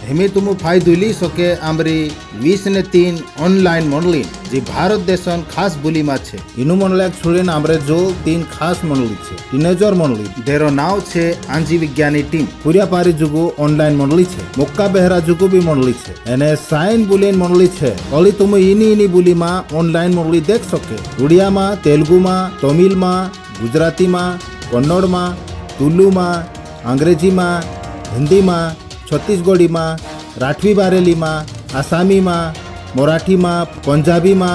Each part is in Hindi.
हेमी तुम फायदुली सोके आमरी 20 ऑनलाइन मंडली जी भारत देशन खास बुली मा छे इनु मंडल छोड़ीने आमरे जो 3 खास मंडली छे टीनेजर मंडली देरो नाव छे आंजी विज्ञानी टीम पूरा पारी जुगु ऑनलाइन मंडली छे मोक्का बेहरा जुगु भी मंडली छे एने साइन बुलीन मंडली छे ओली तुम इनी बुली मा ऑनलाइन मंडली देख सके उड़िया मा तेलुगु मा तमिल मा गुजराती मा कन्नड़ मा तुलु मा अंग्रेजी मा हिंदी मा छत्तीसगढ़ी मा राठवी बारेली मा आसामी मा मराठी मा पंजाबी मा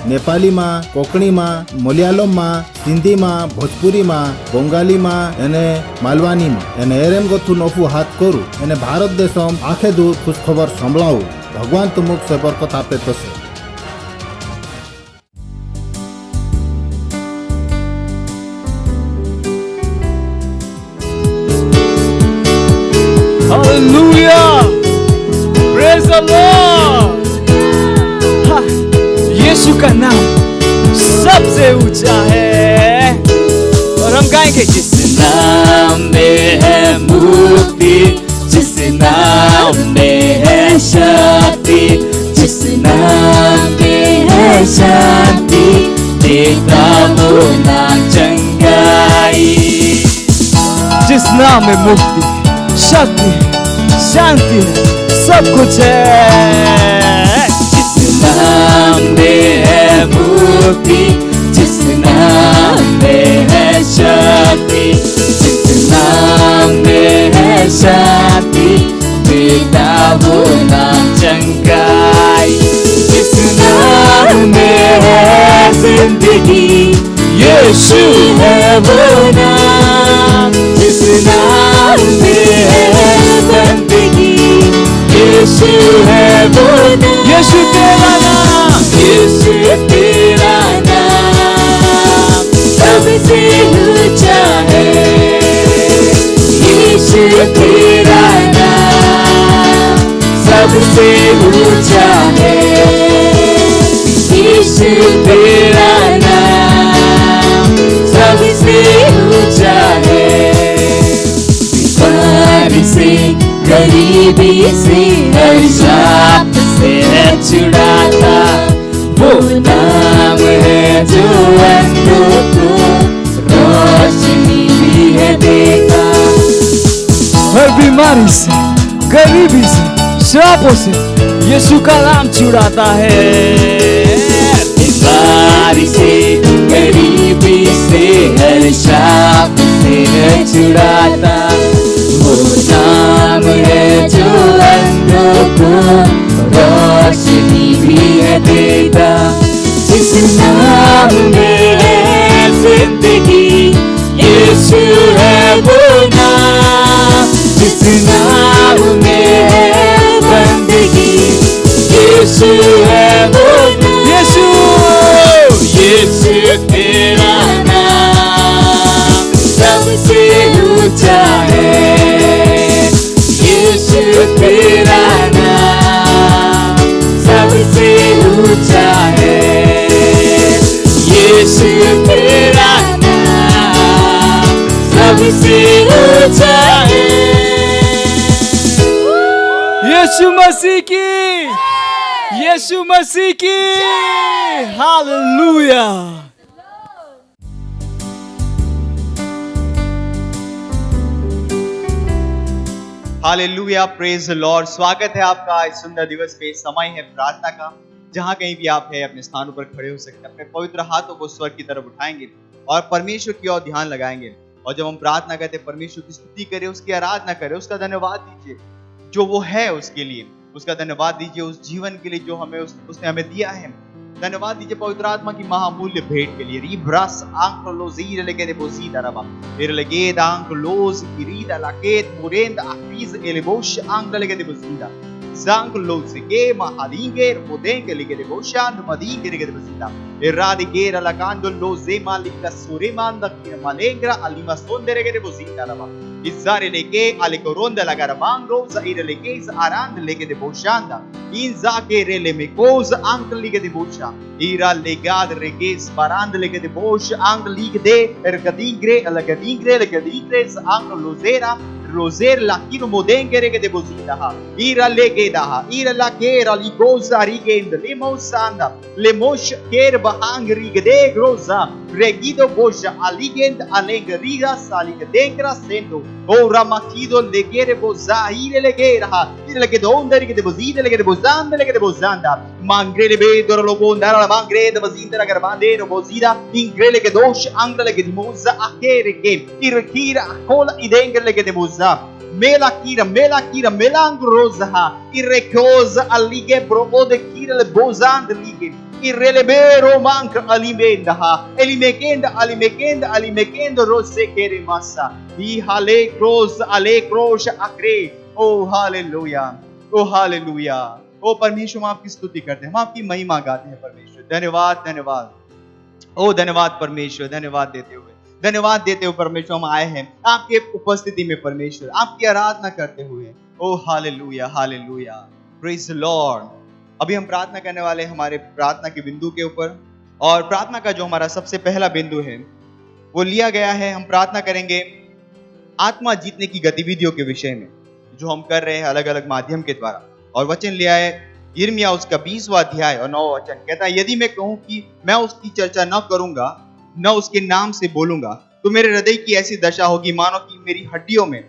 नेपाली मा कोकणी मा मलयालम मा सिंधी मा भोजपुरी मा बंगाली मा एने मालवानी मा एने एरेम गथु नफु हाथ करू एने भारत देशम आखे दूर खुश खबर संभलाऊ भगवान तुमुक से बरकत आपे तो से Hallelujah! Praise the Lord! यीशु का नाम सबसे ऊंचा है और हम गाएंगे जिस नाम में है मुक्ति, जिस नाम में है शक्ति, जिस नाम में है शांति, देता वो नाम चंगाई। जिस नाम में मुक्ति, शक्ति, शांति सब कुछ है। जिस नाम में है मुक्ति, जिस नाम में है शक्ति, जिस नाम में है शांति, देता वो नाम चंगाई। जिस नाम में है जिंदगी, यीशु है वो नाम। जिस नाम में है बंदगी, यीशु है वो नाम। यीशु तेरा नाम, यीशु तेरा नाम सबसे ऊंचा है। यीशु तेरा नाम सबसे ऊंचा है। यीशु तेरा नाम सबसे ऊंचा है। बीमारी से, गरीबी से, हर शाप से छुड़ाता वो नाम है जो अंधों को रोशनी भी है देता। हर बीमारी से, गरीबी से, श्रापों से यीशु का नाम छुड़ाता है। बीमारी से, गरीबी से, हर शाप से छुड़ाता वो नाम है जो अंधों को रोशनी भी है देता। जिस नाम में है जिंदगी, यीशु है वो नाम। जिस नाम में है बंदगी, यीशु है वो नाम। यीशु, यीशु तेरा नाम सबसे ऊंचा है। यीशु तेरा नाम सबसे ऊंचा है। यीशु तेरा नाम सबसे ऊंचा है। यीशु मसीह की, यीशु मसीह की hallelujah. Hallelujah, praise the Lord. स्वागत है आपका इस सुंदर दिवस पे। समय है प्रार्थना का। जहां कहीं भी आप हैं अपने स्थानों पर खड़े हो सकते हैं, अपने पवित्र हाथों को स्वर्ग की तरफ उठाएंगे और परमेश्वर की ओर ध्यान लगाएंगे। और जब हम प्रार्थना करते हैं, परमेश्वर की स्तुति करें, उसकी आराधना करें, उसका धन्यवाद दीजिए जो वो है उसके लिए, उसका धन्यवाद दीजिए उस जीवन के लिए जो हमें उसने हमें दिया है। धन्यवाद दीजिए पवित्र आत्मा की महामूल्य भेंट के लिए। रिब्रास आंक्रोलोजीर लेके दे बोजीदा रबा इरलेगेद आंक्रोलोज किरीदा लाकेत मोरेंद आक्रीज एलेबोश आंक्र लेके दे बोजीदा Zanklos ke mahadinge modenge lige de boshand madinge lige de basita erradike relacando lo zema lika suremanda kina malengra alima sondere ge de bosita lava izare leke alekoronda la garamangro zaire leke arand lege de boshanda inza ke rele mekos ank lige de bosha ira legad reges barand lege de bosh ank lige de ergadingre legadingre ank lozera Roser la kino modengere de bozida ha ira legeda ha ira la kera li goza rigend le mosanda le mosh ker bahang rigde groza regido boja aligend alegriga saligedengra sendo ora matido legere boza ire legera ha ire legede ondere de bozida legede bozanda mangre be dorlo bondara la mangre de bozida la garbande no bozida ingre legede dosh angle legede moza akere ke irkira kola idengre legede boza Melakira melangrosa irrecosa alige proode kira le bozand lige irrelebero manca alimenda alimekenda rose kere massa I hale cross akre oh hallelujah oh परमेश्वर हम आपकी स्तुति करते हैं हम आपकी महिमा गाते हैं परमेश्वर धन्यवाद परमेश्वर धन्यवाद देते हुए परमेश्वर हम आए हैं आपके उपस्थिति में परमेश्वर आपकी आराधना करते हुए ओ हालेलुया प्रेज द लॉर्ड। अभी हम प्रार्थना करने वाले हैं हमारे प्रार्थना के बिंदु के ऊपर और प्रार्थना का जो हमारा सबसे पहला बिंदु है वो लिया गया है। हम प्रार्थना करेंगे आत्मा जीतने की गतिविधियों के विषय में जो हम कर रहे हैं अलग अलग माध्यम के द्वारा। और वचन लिया है यिर्मयाह उसका 20वां अध्याय और 9वां वचन कहता है यदि मैं कहूं कि मैं उसकी चर्चा न करूंगा न उसके नाम से बोलूंगा तो मेरे हृदय की ऐसी दशा होगी मानो कि मेरी हड्डियों में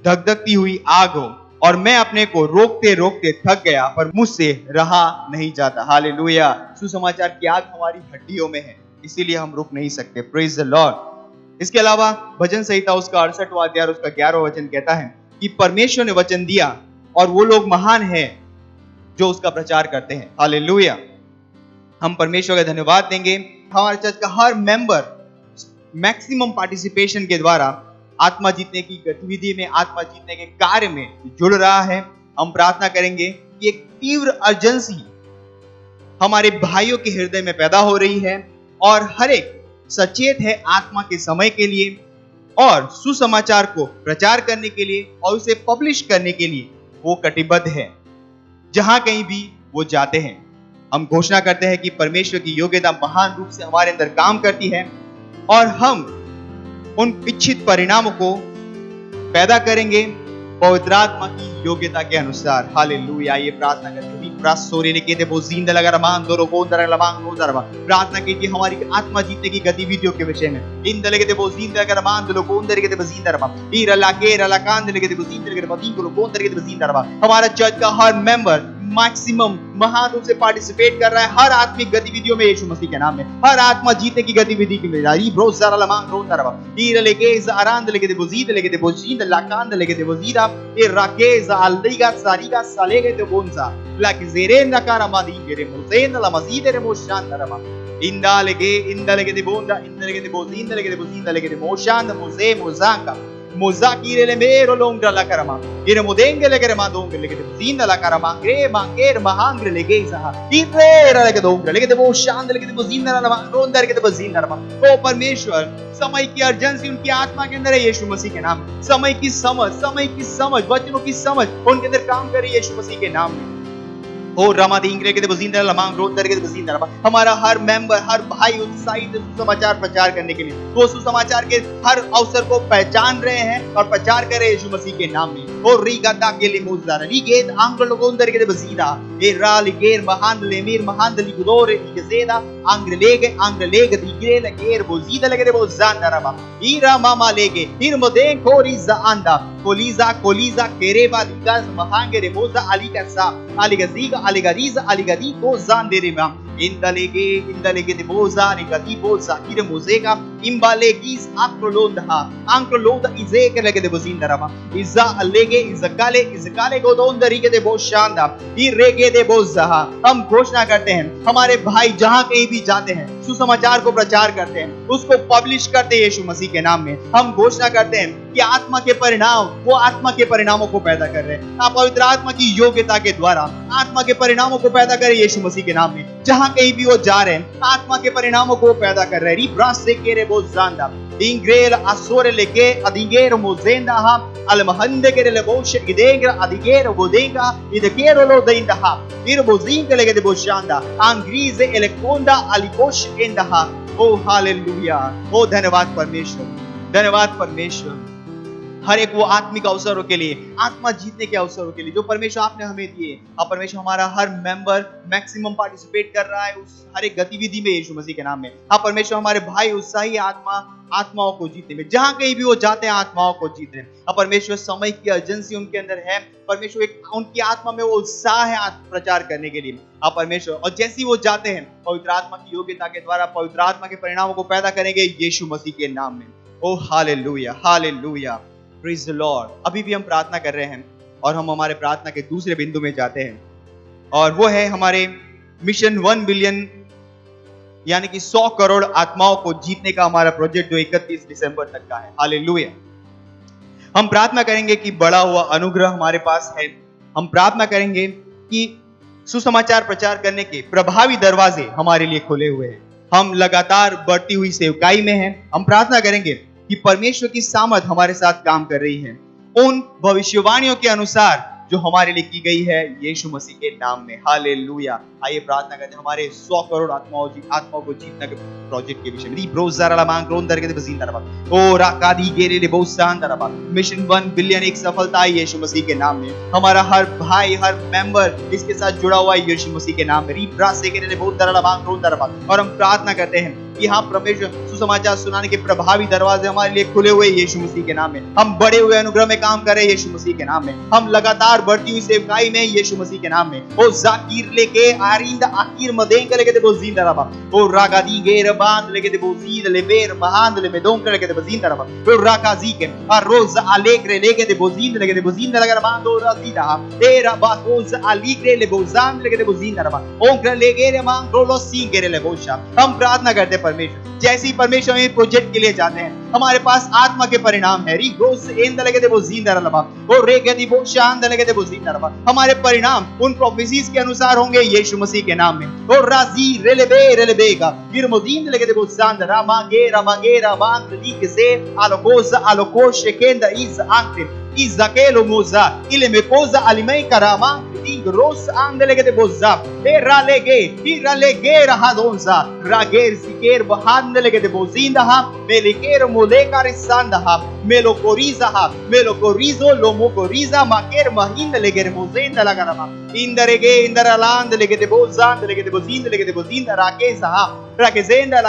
धगधगती हुई आग हो और मैं अपने को रोकते रोकते थक गया पर मुझसे रहा नहीं जाता। हालेलुया। सुसमाचार की आग हमारी हड्डियों में है इसीलिए हम रुक नहीं सकते। Praise the Lord. इसके अलावा भजन संहिता उसका 68वां अध्याय उसका 11वां वचन कहता है कि परमेश्वर ने वचन दिया और वो लोग महान हैं जो उसका प्रचार करते हैं। हालेलुया। हम परमेश्वर का धन्यवाद देंगे। हमारे चर्च का हर मेंबर मैक्सिमम पार्टिसिपेशन के द्वारा आत्मा जीतने की गतिविधि में आत्मा जीतने के कार्य में जुड़ रहा है। हम प्रार्थना करेंगे कि एक तीव्र अर्जेंसी हमारे भाइयों के हृदय में पैदा हो रही है और हर एक सचेत है आत्मा के समय के लिए और सुसमाचार को प्रचार करने के लिए और उसे पब्लिश करने के लिए वो कटिबद्ध है जहां कहीं भी वो जाते हैं। हम घोषणा करते हैं कि परमेश्वर की योग्यता महान रूप से हमारे अंदर काम करती है और हम उन इच्छित परिणामों को पैदा करेंगे पवित्र आत्मा की योग्यता के अनुसार। हालेलुया। ये प्रार्थना करते प्रार्थना कीजिए हमारी आत्मा जीतने की गतिविधियों के विषय में। हमारा चर्च का हर मेंबर मैक्सिमम महान रूप से पार्टिसिपेट कर रहा है हर आत्मिक गतिविधियों में यीशु मसीह के नाम में। हर आत्मा जीतने की गतिविधि की मिलारी ब्रोस सारा लमांग रोन तरवा ईर लेके इस आरांद लेके दे बोजीद लेके दे बोजीद लाकांद लेके दे बोजीदा ए राकेज अल्दीगा सारीगा सालेगे दे बोंसा लाके जेरेन नकारा मादी गेरे मुसेन ला मजीद रे मोशान तरवा इंदा लेके दे बोंदा इंदा लेके दे बोजीद लेके दे बोजीद लेके दे मोशान मोजे मोजांगा Mozakire le mero longra la karama. Ire modenge le karama donge le kete zinda la karama. Gre mangere mahangre le geisa ha. Ire le kete dongra le kete boshand le kete zinda la ma ronda le kete zinda la ma. ओ परमेश्वर समय की अर्जेंसी उनकी आत्मा के अंदर है यीशु मसीह के नाम। समय की समझ वचनों की समझ उनके अंदर काम करे यीशु मसीह के नाम में। ओ रमा दी इंग्रे के दे बजींदा लमांग रोड दर के दे बजींदा रबा। हमारा हर मेंबर, हर भाई उत्साहित है सुसमाचार प्रचार करने के लिए। वो सुसमाचार के हर अवसर को पहचान रहे हैं और प्रचार कर रहे हैं यीशु मसीह के नाम में। ओ रीगाता के लिए मोजदार रीगेत आंग्ल लोगों दर के दे बजींदा ए राल गेर महान लेमीर महान दली गुदोर इगजेदा आंग्ल लेगे दिग्रे लगेर बोजीदा लगे दे बोजांदा रबा। ईरा मामा लेगे हिर मोदे कोरीजा आंदा कोलीजा केरेबा लिगाज महांगे रे मोजा अली सा Aligadiga, aligadiza, aligadico, zanderima. Indalege de boza, aligadi boza, ire mozega, imbalegis, ancroloda, izeke lege de bozindarama. Iza alege, izakale godonda rige de boshanda, irege de bozaha. हम घोषणा करते हैं, हमारे भाई जहां कहीं भी जाते हैं, सुसमाचार को प्रचार करते हैं, उसको पब्लिश करते हैं यीशु मसीह के नाम में। हम घोषणा करते हैं कि आत्मा के परिणाम, वो आत्मा के परिणामों को पैदा कर रहे हैं। आप पवित्र आत्मा की योग्यता के द्वारा आत्मा के परिणामों को पैदा करें यीशु मसीह के नाम में। जहां कहीं भी वो जा रहे हैं, आत्मा के परिणामों को पैदा कर रहे हैं। रिब्रास से केरे बोजांदा इंग्रेल असोरे लेके अधिगेर मोजेंदा हा अलमहंदे के ले बोश इदेंग्र अधिगेर बोदेंगा इदकेरो लो देंदा हा इर बोजिंग लेके दे बोशांदा अंग्रीज एलेकोंदा अलिकोश एंदा हा। ओ हालेलुया, ओ धन्यवाद परमेश्वर, धन्यवाद परमेश्वर। हर एक वो आत्मिक अवसरों के लिए, आत्मा जीतने के अवसरों के लिए जो परमेश्वर आपने हमें दिए। अब परमेश्वर हमारा हर मेंबर मैक्सिमम पार्टिसिपेट कर रहा है उस हर एक गतिविधि में यीशु मसीह के नाम में। हाँ परमेश्वर हमारे भाई उत्साही आत्माओं को जीतने में, जहां कहीं भी वो जाते हैं आत्माओं को जीत रहे हैं। अब परमेश्वर समय की एजेंसी उनके अंदर है, परमेश्वर एक उनकी आत्मा में वो उत्साह है प्रचार करने के लिए। अब परमेश्वर और जैसे ही वो जाते हैं पवित्र आत्मा की योग्यता के द्वारा पवित्र आत्मा के परिणामों को पैदा करेंगे यीशु मसीह के नाम में। ओ hallelujah, hallelujah, praise the Lord. अभी भी हम प्रार्थना कर रहे हैं और हम हमारे प्रार्थना के दूसरे बिंदु में जाते हैं और वो है हमारे मिशन 1 बिलियन यानी कि 100 करोड़ आत्माओं को जीतने का हमारा प्रोजेक्ट जो 31 दिसंबर तक का है। हालेलुया। हम प्रार्थना करेंगे कि बड़ा हुआ अनुग्रह हमारे पास है। हम प्रार्थना करेंगे कि सुसमाचार प्रचार करने के प्रभावी दरवाजे हमारे लिए खुले हुए हैं। हम लगातार बढ़ती हुई सेवकाई में हैं। हम प्रार्थना करेंगे कि परमेश्वर की सामर्थ हमारे साथ काम कर रही है उन भविष्यवाणियों के अनुसार जो हमारे लिए की गई है यीशु मसीह के नाम में। हालेलुया। आइए प्रार्थना करते हैं हमारे 100 करोड़ आत्माओं को जीतने के प्रोजेक्ट के विषय में। मिशन 1 बिलियन एक सफलता है यीशु मसीह के नाम में। हमारा हर भाई, हर मेंबर इसके साथ जुड़ा हुआ है यीशु मसीह के नाम में। और हम प्रार्थना करते हैं कि हाँ परमेश्वर सुसमाचार सुनाने के प्रभावी दरवाजे हमारे लिए खुले हुए यीशु मसीह के नाम में। हम बड़े हुए अनुग्रह में काम कर रहे हैं यीशु मसीह के नाम में। हम लगातार बढ़ती हुई सेवकाई में यीशु मसीह के नाम में। ओ जाकिर लेके आरिंदा आकिर मदेंग लेके दे बोजींदा रबा। ओ रागादी गेर बांध लेके दे बोजीद लेबेर महांद ले मेदोंग लेके दे बोजींदा रबा। ओ राकाजी के आ रोज आलेग्रे लेके दे बोजींद लेके दे बोजींदा लगा बांधो राजीदा ए रबा रोज आलीग्रे ले बोजाम लेके दे बोजींदा रबा। ओंग्रे लेगे रे मांग रोलो सीगरे ले बोशा। हम प्रार्थना करते परमेश्वर जैसे ही परमेश्वर में प्रोजेक्ट के लिए जाते हैं हमारे पास आत्मा के परिणाम है। री गोस एंद लगे दे बोजींदा रबा। ओ रे गदी बो शांद लगे दे बोजींदा रबा। हमारे परिणाम उन प्रोफेसीज के अनुसार होंगे यीशु मसीह के नाम में। ओ राजी रेलेबेगा गिरमोदीन लगे दे बोजांद रामागे रामांग लीक से आलोकोश केंदा is आंक्रे Izakelo moza ile mekoza alimei karama ingros andele de bozza iralege rahadonza rager ziker bahandele de bozinda ha meliker moleka risanda ha melokorizo lomokoriza maker mahindele de mozinda lagarama indarege indaralande de bozanda de bozinda de bozinda rakeza ha rakezenda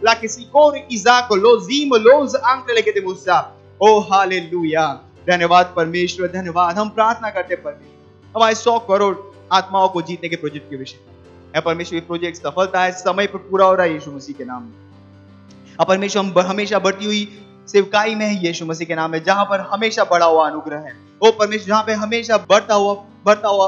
lakesikor izako lozimo loz ankle de musa। O hallelujah, धन्यवाद परमेश्वर, धन्यवाद। हम प्रार्थना करते परमेश्वर हमारे 100 करोड़ आत्माओं को जीतने के प्रोजेक्ट के विषय में। परमेश्वर ये प्रोजेक्ट सफलता है, समय पर पूरा हो रहा है यीशु मसीह के नाम में। परमेश्वर हम हमेशा बढ़ती हुई सेवकाई में है यीशु मसीह के नाम में, जहां पर हमेशा बढ़ा हुआ अनुग्रह है। ओ परमेश्वर जहां पे हमेशा बढ़ता हुआ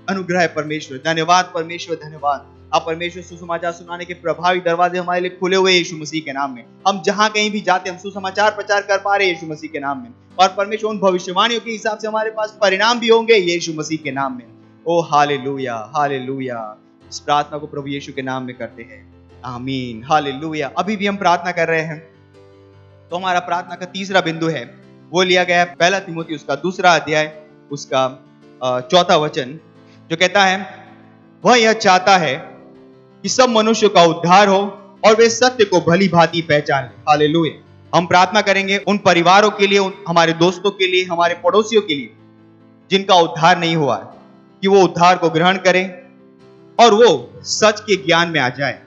अनुग्रह है परमेश्वर। धन्यवाद परमेश्वर, धन्यवाद। अब परमेश्वर सुसमाचार सुनाने के प्रभावी दरवाजे हमारे लिए खुले हुए यीशु मसीह के नाम में। हम जहां कहीं भी जाते हैं हम सुसमाचार प्रचार कर पा रहे हैं यीशु मसीह के नाम में। और परमेश्वर उन भविष्यवाणियों के हिसाब से हमारे पास परिणाम भी होंगे यीशु मसीह के नाम में। ओ हालेलुया, हालेलुया। इस प्रार्थना को प्रभु यीशु के नाम में करते हैं, आमीन, हालेलुया। अभी भी हम प्रार्थना कर रहे हैं तो हमारा प्रार्थना का तीसरा बिंदु है वो लिया गया है 1 तीमुथियुस उसका 2 अध्याय उसका 4 वचन, जो कहता है वह यह चाहता है कि सब मनुष्य का उद्धार हो और वे सत्य को भली भांति पहचान ले। हालेलुया। हम प्रार्थना करेंगे उन परिवारों के लिए, हमारे दोस्तों के लिए, हमारे पड़ोसियों के लिए जिनका उद्धार नहीं हुआ है, कि वो उद्धार को ग्रहण करें और वो सच के ज्ञान में आ जाए।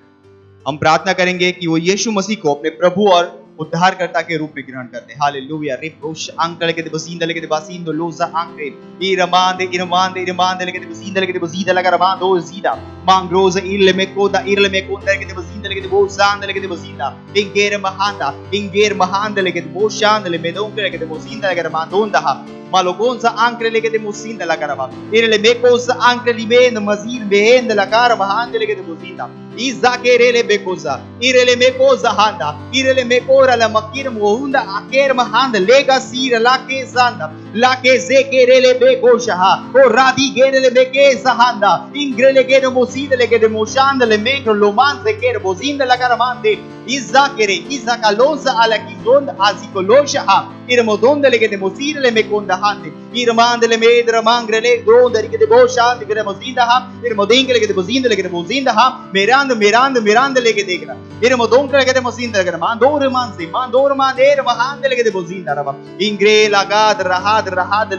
हम प्रार्थना करेंगे कि वो यीशु मसीह को अपने प्रभु और उद्धारकर्ता के रूप में ग्रहण करते हैं। हालेलुया। रिपोश अंकल के बसींद लेके बसींद लोजा अंके इरमांदे इरमांदे इरमांदे लेके बसींद लेके बसींद लगा रमांदो जीदा मांग्रोज इरले में कोदा लेके बसींद लेके वो सांद लेके बसींदा इंगेर महांदा लेके वो शांद ले में दोंग लेके बसींद लेके रमांदोंदा Malogonza ancre le che de musinda la carava. Irele mecosa ancre li ben mazin behend la carava hande le che de musinda. Izakere le bekosa. Irele mekosa handa. Irele mekora la makir muhunda aker mahanda lega sira la ke zanda. La ke zekere le bekosha ha. O radi gere le bekesa handa. Ingre le che de musida le che de mushanda le mekro lo manze che de musinda la caramande. Izakere izakalonza ala kizonda azikolosha ha. Irmodonda le che de musida le mekonda hande. Irmandele medra mangrele gronda le che de boshanda che de musinda ha. Irmodingele che de musinda le che de musinda ha. Miranda लेके देखना इरे मोदोंक लेके दे मोसिंदा लेके मांदोर मांदेर महांदे लेके दे मोसिंदा रवा इंग्रे लगाद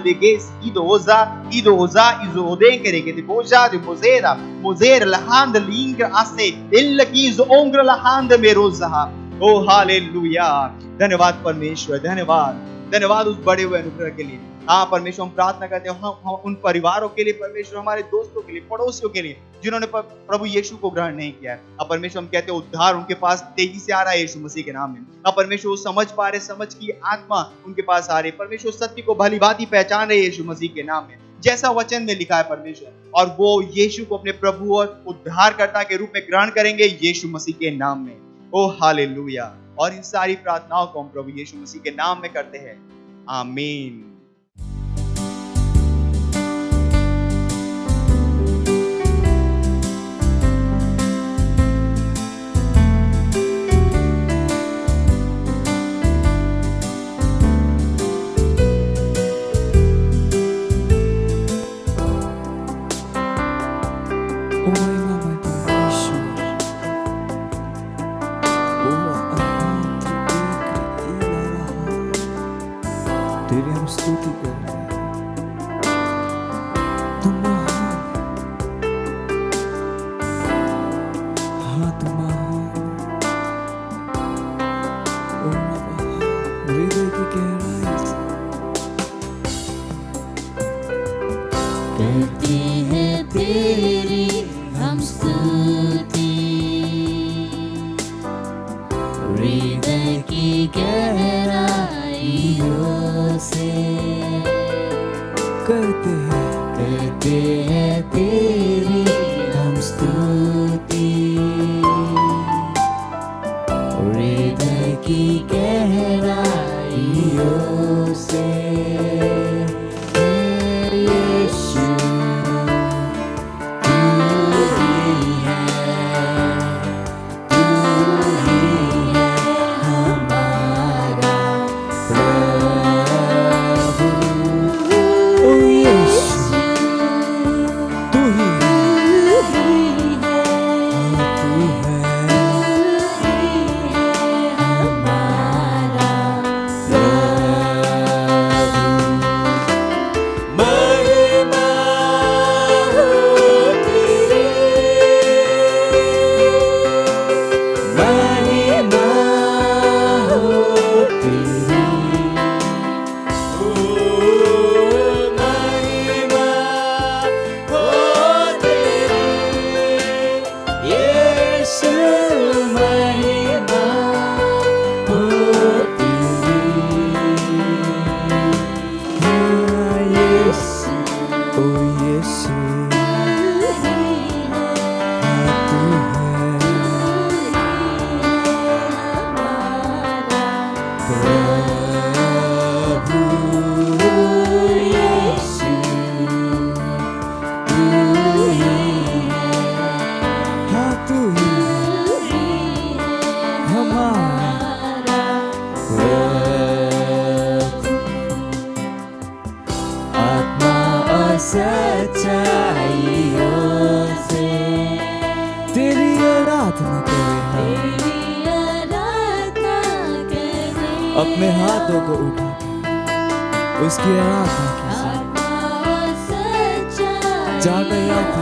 लेके इदो ओजा इजो ओदें के लेके दे बोजा दे मोजेर लहांद लिंग आसे इल्ल की जो ओंग्र लहांद मेरोजा ओ हालेलुया। धन्यवाद परमेश्वर, धन्यवाद उस बड़े हुए अनुग्रह के लिए। हाँ परमेश्वर, हम प्रार्थना करते हैं हम उन परिवारों के लिए परमेश्वर, हमारे दोस्तों के लिए, पड़ोसियों के लिए जिन्होंने प्रभु यीशु को ग्रहण नहीं किया है। अब परमेश्वर हम कहते हैं उद्धार उनके पास तेजी से आ रहा है यीशु मसीह के नाम में। अब परमेश्वर वो समझ पा रहे, समझ की आत्मा उनके पास आ रही है। परमेश्वर सत्य को भली भांति पहचान रहे यीशु मसीह के नाम में, जैसा वचन में लिखा है परमेश्वर, और वो यीशु को अपने प्रभु और उद्धारकर्ता के रूप में ग्रहण करेंगे यीशु मसीह के नाम में। ओ हालेलुया। और इन सारी प्रार्थनाओं को हम प्रभु यीशु मसीह के नाम में करते हैं, आमीन। करते हैं तेरी हम स्तुति, हृदय की गहराइयों से करते हैं तेरी हम स्तुति, हृदय की गहराइयों से। सच्चाइयों से मैं हाथों को उठा के उसकी आराधना कीजिए। जाकर याद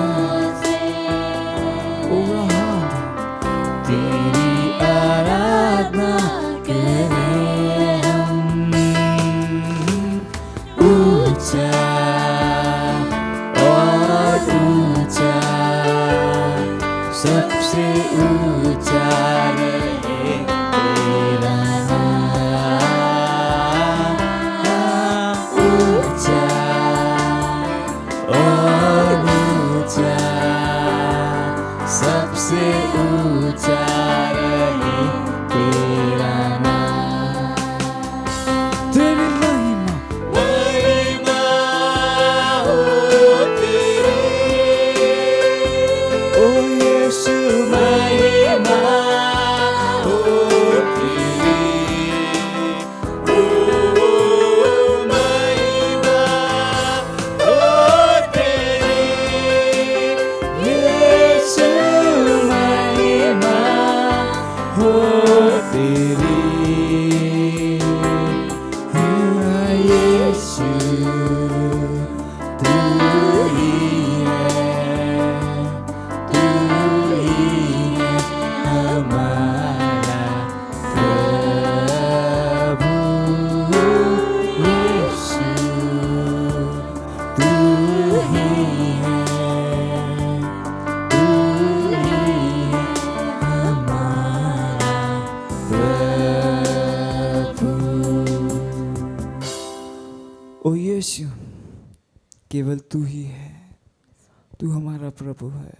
तेरी आराधना करें हम। ऊंचा और ऊंचा, सबसे ऊंचा रहे तेरा नाम। ऊंचा और ऊंचा, सबसे ऊंचा रहे तेरा नाम। तेरी महिमा महिमा हो तेरी, ओ यीशु महिमा हो तेरी, ओ महिमा हो तेरी, यीशु महिमा हो तेरी। हाँ, यीशु तू ही है, तू ही है हमारा प्रभु। यीशु तू ही है, तू ही है हमारा प्रभु। ओ यीशु, केवल तू ही है, तू हमारा प्रभु है।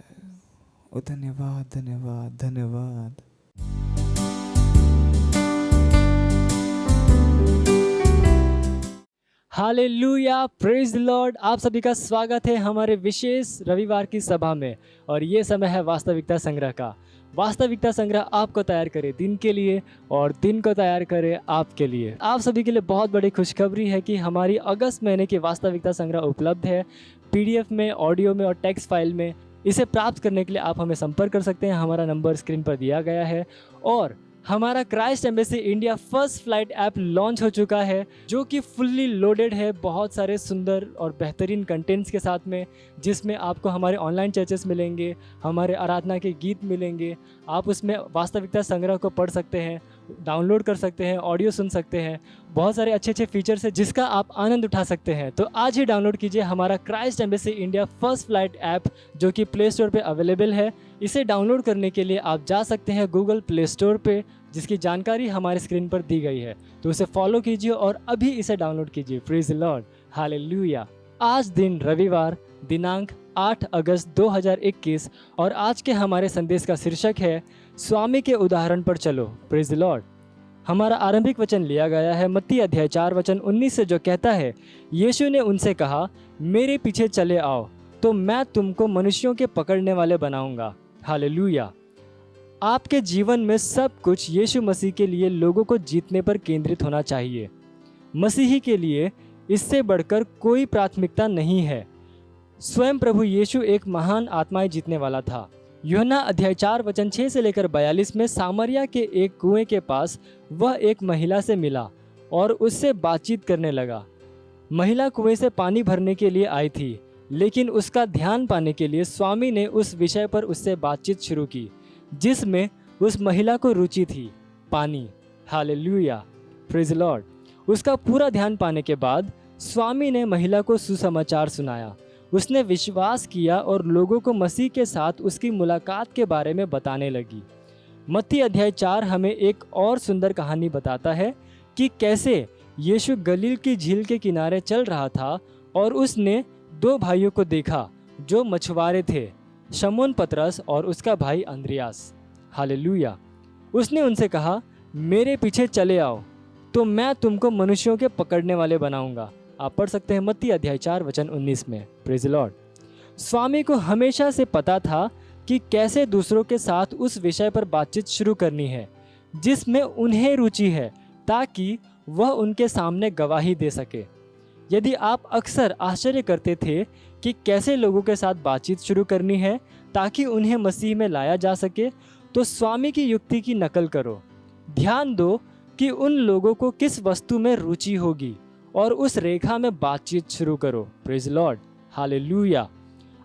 ओ धन्यवाद धन्यवाद धन्यवाद। Hallelujah, praise the Lord. आप सभी का स्वागत है हमारे विशेष रविवार की सभा में। और ये समय है वास्तविकता संग्रह का। वास्तविकता संग्रह आपको तैयार करे दिन के लिए और दिन को तैयार करे आपके लिए। आप सभी के लिए बहुत बड़ी खुशखबरी है कि हमारी अगस्त महीने की वास्तविकता संग्रह उपलब्ध है PDF में, ऑडियो में और टेक्स्ट फाइल में। इसे प्राप्त करने के लिए आप हमें संपर्क कर सकते हैं। हमारा नंबर स्क्रीन पर दिया गया है। और हमारा Christ embassy India first flight app launch हो चुका है, जो कि फुल्ली लोडेड है बहुत सारे सुंदर और बेहतरीन कंटेंट्स के साथ में, जिसमें आपको हमारे ऑनलाइन चर्चेस मिलेंगे, हमारे आराधना के गीत मिलेंगे। आप उसमें वास्तविकता संग्रह को पढ़ सकते हैं, डाउनलोड कर सकते हैं, ऑडियो सुन सकते हैं। बहुत सारे अच्छे अच्छे फीचर्स हैं जिसका आप आनंद उठा सकते हैं। तो आज ही डाउनलोड कीजिए हमारा Christ embassy India first flight app, जो कि प्ले स्टोर पर अवेलेबल है। इसे डाउनलोड करने के लिए आप जा सकते हैं गूगल प्ले स्टोर पे, जिसकी जानकारी हमारे स्क्रीन पर दी गई है। तो उसे फॉलो कीजिए और अभी इसे डाउनलोड कीजिए। Praise the Lord, hallelujah. आज दिन रविवार दिनांक 8 अगस्त 2021 और आज के हमारे संदेश का शीर्षक है स्वामी के उदाहरण पर चलो। Praise the Lord. हमारा आरंभिक वचन लिया गया है मत्ती अध्याय 4 वचन 19 से, जो कहता है, यीशु ने उनसे कहा, मेरे पीछे चले आओ तो मैं तुमको मनुष्यों के पकड़ने वाले बनाऊंगा। हालेलुया। आपके जीवन में सब कुछ यीशु मसीह के लिए लोगों को जीतने पर केंद्रित होना चाहिए। मसीही के लिए इससे बढ़कर कोई प्राथमिकता नहीं है। स्वयं प्रभु यीशु एक महान आत्माएं जीतने वाला था। यूहन्ना अध्याय 4 वचन 6 से लेकर 42 में सामरिया के एक कुएं के पास वह एक महिला से मिला और उससे बातचीत करने लगा। महिला कुएं से पानी भरने के लिए आई थी, लेकिन उसका ध्यान पाने के लिए स्वामी ने उस विषय पर उससे बातचीत शुरू की जिसमें उस महिला को रुचि थी, पानी। Hallelujah, praise the Lord. उसका पूरा ध्यान पाने के बाद स्वामी ने महिला को सुसमाचार सुनाया। उसने विश्वास किया और लोगों को मसीह के साथ उसकी मुलाकात के बारे में बताने लगी। मत्ती अध्याय 4 हमें एक और सुंदर कहानी बताता है कि कैसे यीशु गलील की झील के किनारे चल रहा था और उसने 2 भाइयों को देखा जो मछुआरे थे, शमौन पतरस और उसका भाई अंद्रियास। हालेलुया। उसने उनसे कहा, मेरे पीछे चले आओ तो मैं तुमको मनुष्यों के पकड़ने वाले बनाऊंगा। आप पढ़ सकते हैं मत्ती अध्याय 4 वचन 19 में। Praise the Lord. स्वामी को हमेशा से पता था कि कैसे दूसरों के साथ उस विषय पर बातचीत शुरू करनी है जिसमें उन्हें रुचि है, ताकि वह उनके सामने गवाही दे सके। यदि आप अक्सर आश्चर्य करते थे कि कैसे लोगों के साथ बातचीत शुरू करनी है ताकि उन्हें मसीह में लाया जा सके, तो स्वामी की युक्ति की नकल करो। ध्यान दो कि उन लोगों को किस वस्तु में रुचि होगी और उस रेखा में बातचीत शुरू करो। Praise Lord, hallelujah.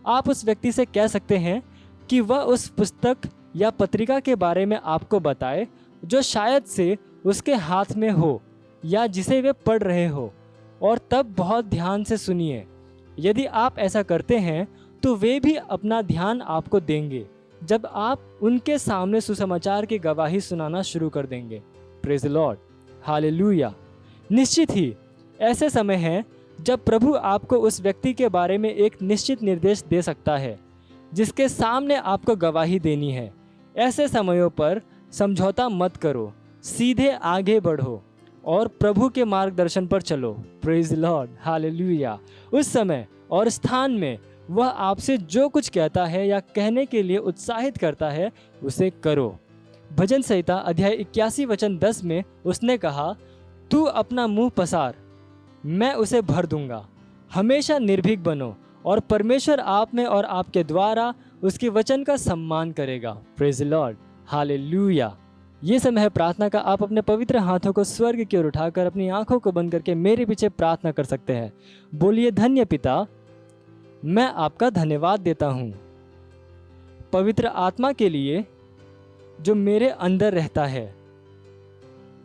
आप उस व्यक्ति से कह सकते हैं कि वह उस पुस्तक या पत्रिका के बारे में आपको बताए जो शायद से उसके हाथ में हो या जिसे वे पढ़ रहे हो, और तब बहुत ध्यान से सुनिए। यदि आप ऐसा करते हैं तो वे भी अपना ध्यान आपको देंगे जब आप उनके सामने सुसमाचार की गवाही सुनाना शुरू कर देंगे। Praise Lord, hallelujah. निश्चित ही ऐसे समय हैं जब प्रभु आपको उस व्यक्ति के बारे में एक निश्चित निर्देश दे सकता है जिसके सामने आपको गवाही देनी है। ऐसे समयों पर समझौता मत करो, सीधे आगे बढ़ो और प्रभु के मार्गदर्शन पर चलो। Praise Lord, hallelujah. उस समय और स्थान में वह आपसे जो कुछ कहता है या कहने के लिए उत्साहित करता है उसे करो। भजन संहिता अध्याय 81 वचन 10 में उसने कहा, तू अपना मुंह पसार, मैं उसे भर दूंगा। हमेशा निर्भीक बनो और परमेश्वर आप में और आपके द्वारा उसके वचन का सम्मान करेगा। Praise Lord, hallelujah. ये समय है प्रार्थना का। आप अपने पवित्र हाथों को स्वर्ग की ओर उठाकर अपनी आंखों को बंद करके मेरे पीछे प्रार्थना कर सकते हैं। बोलिए, धन्य पिता, मैं आपका धन्यवाद देता हूँ पवित्र आत्मा के लिए जो मेरे अंदर रहता है,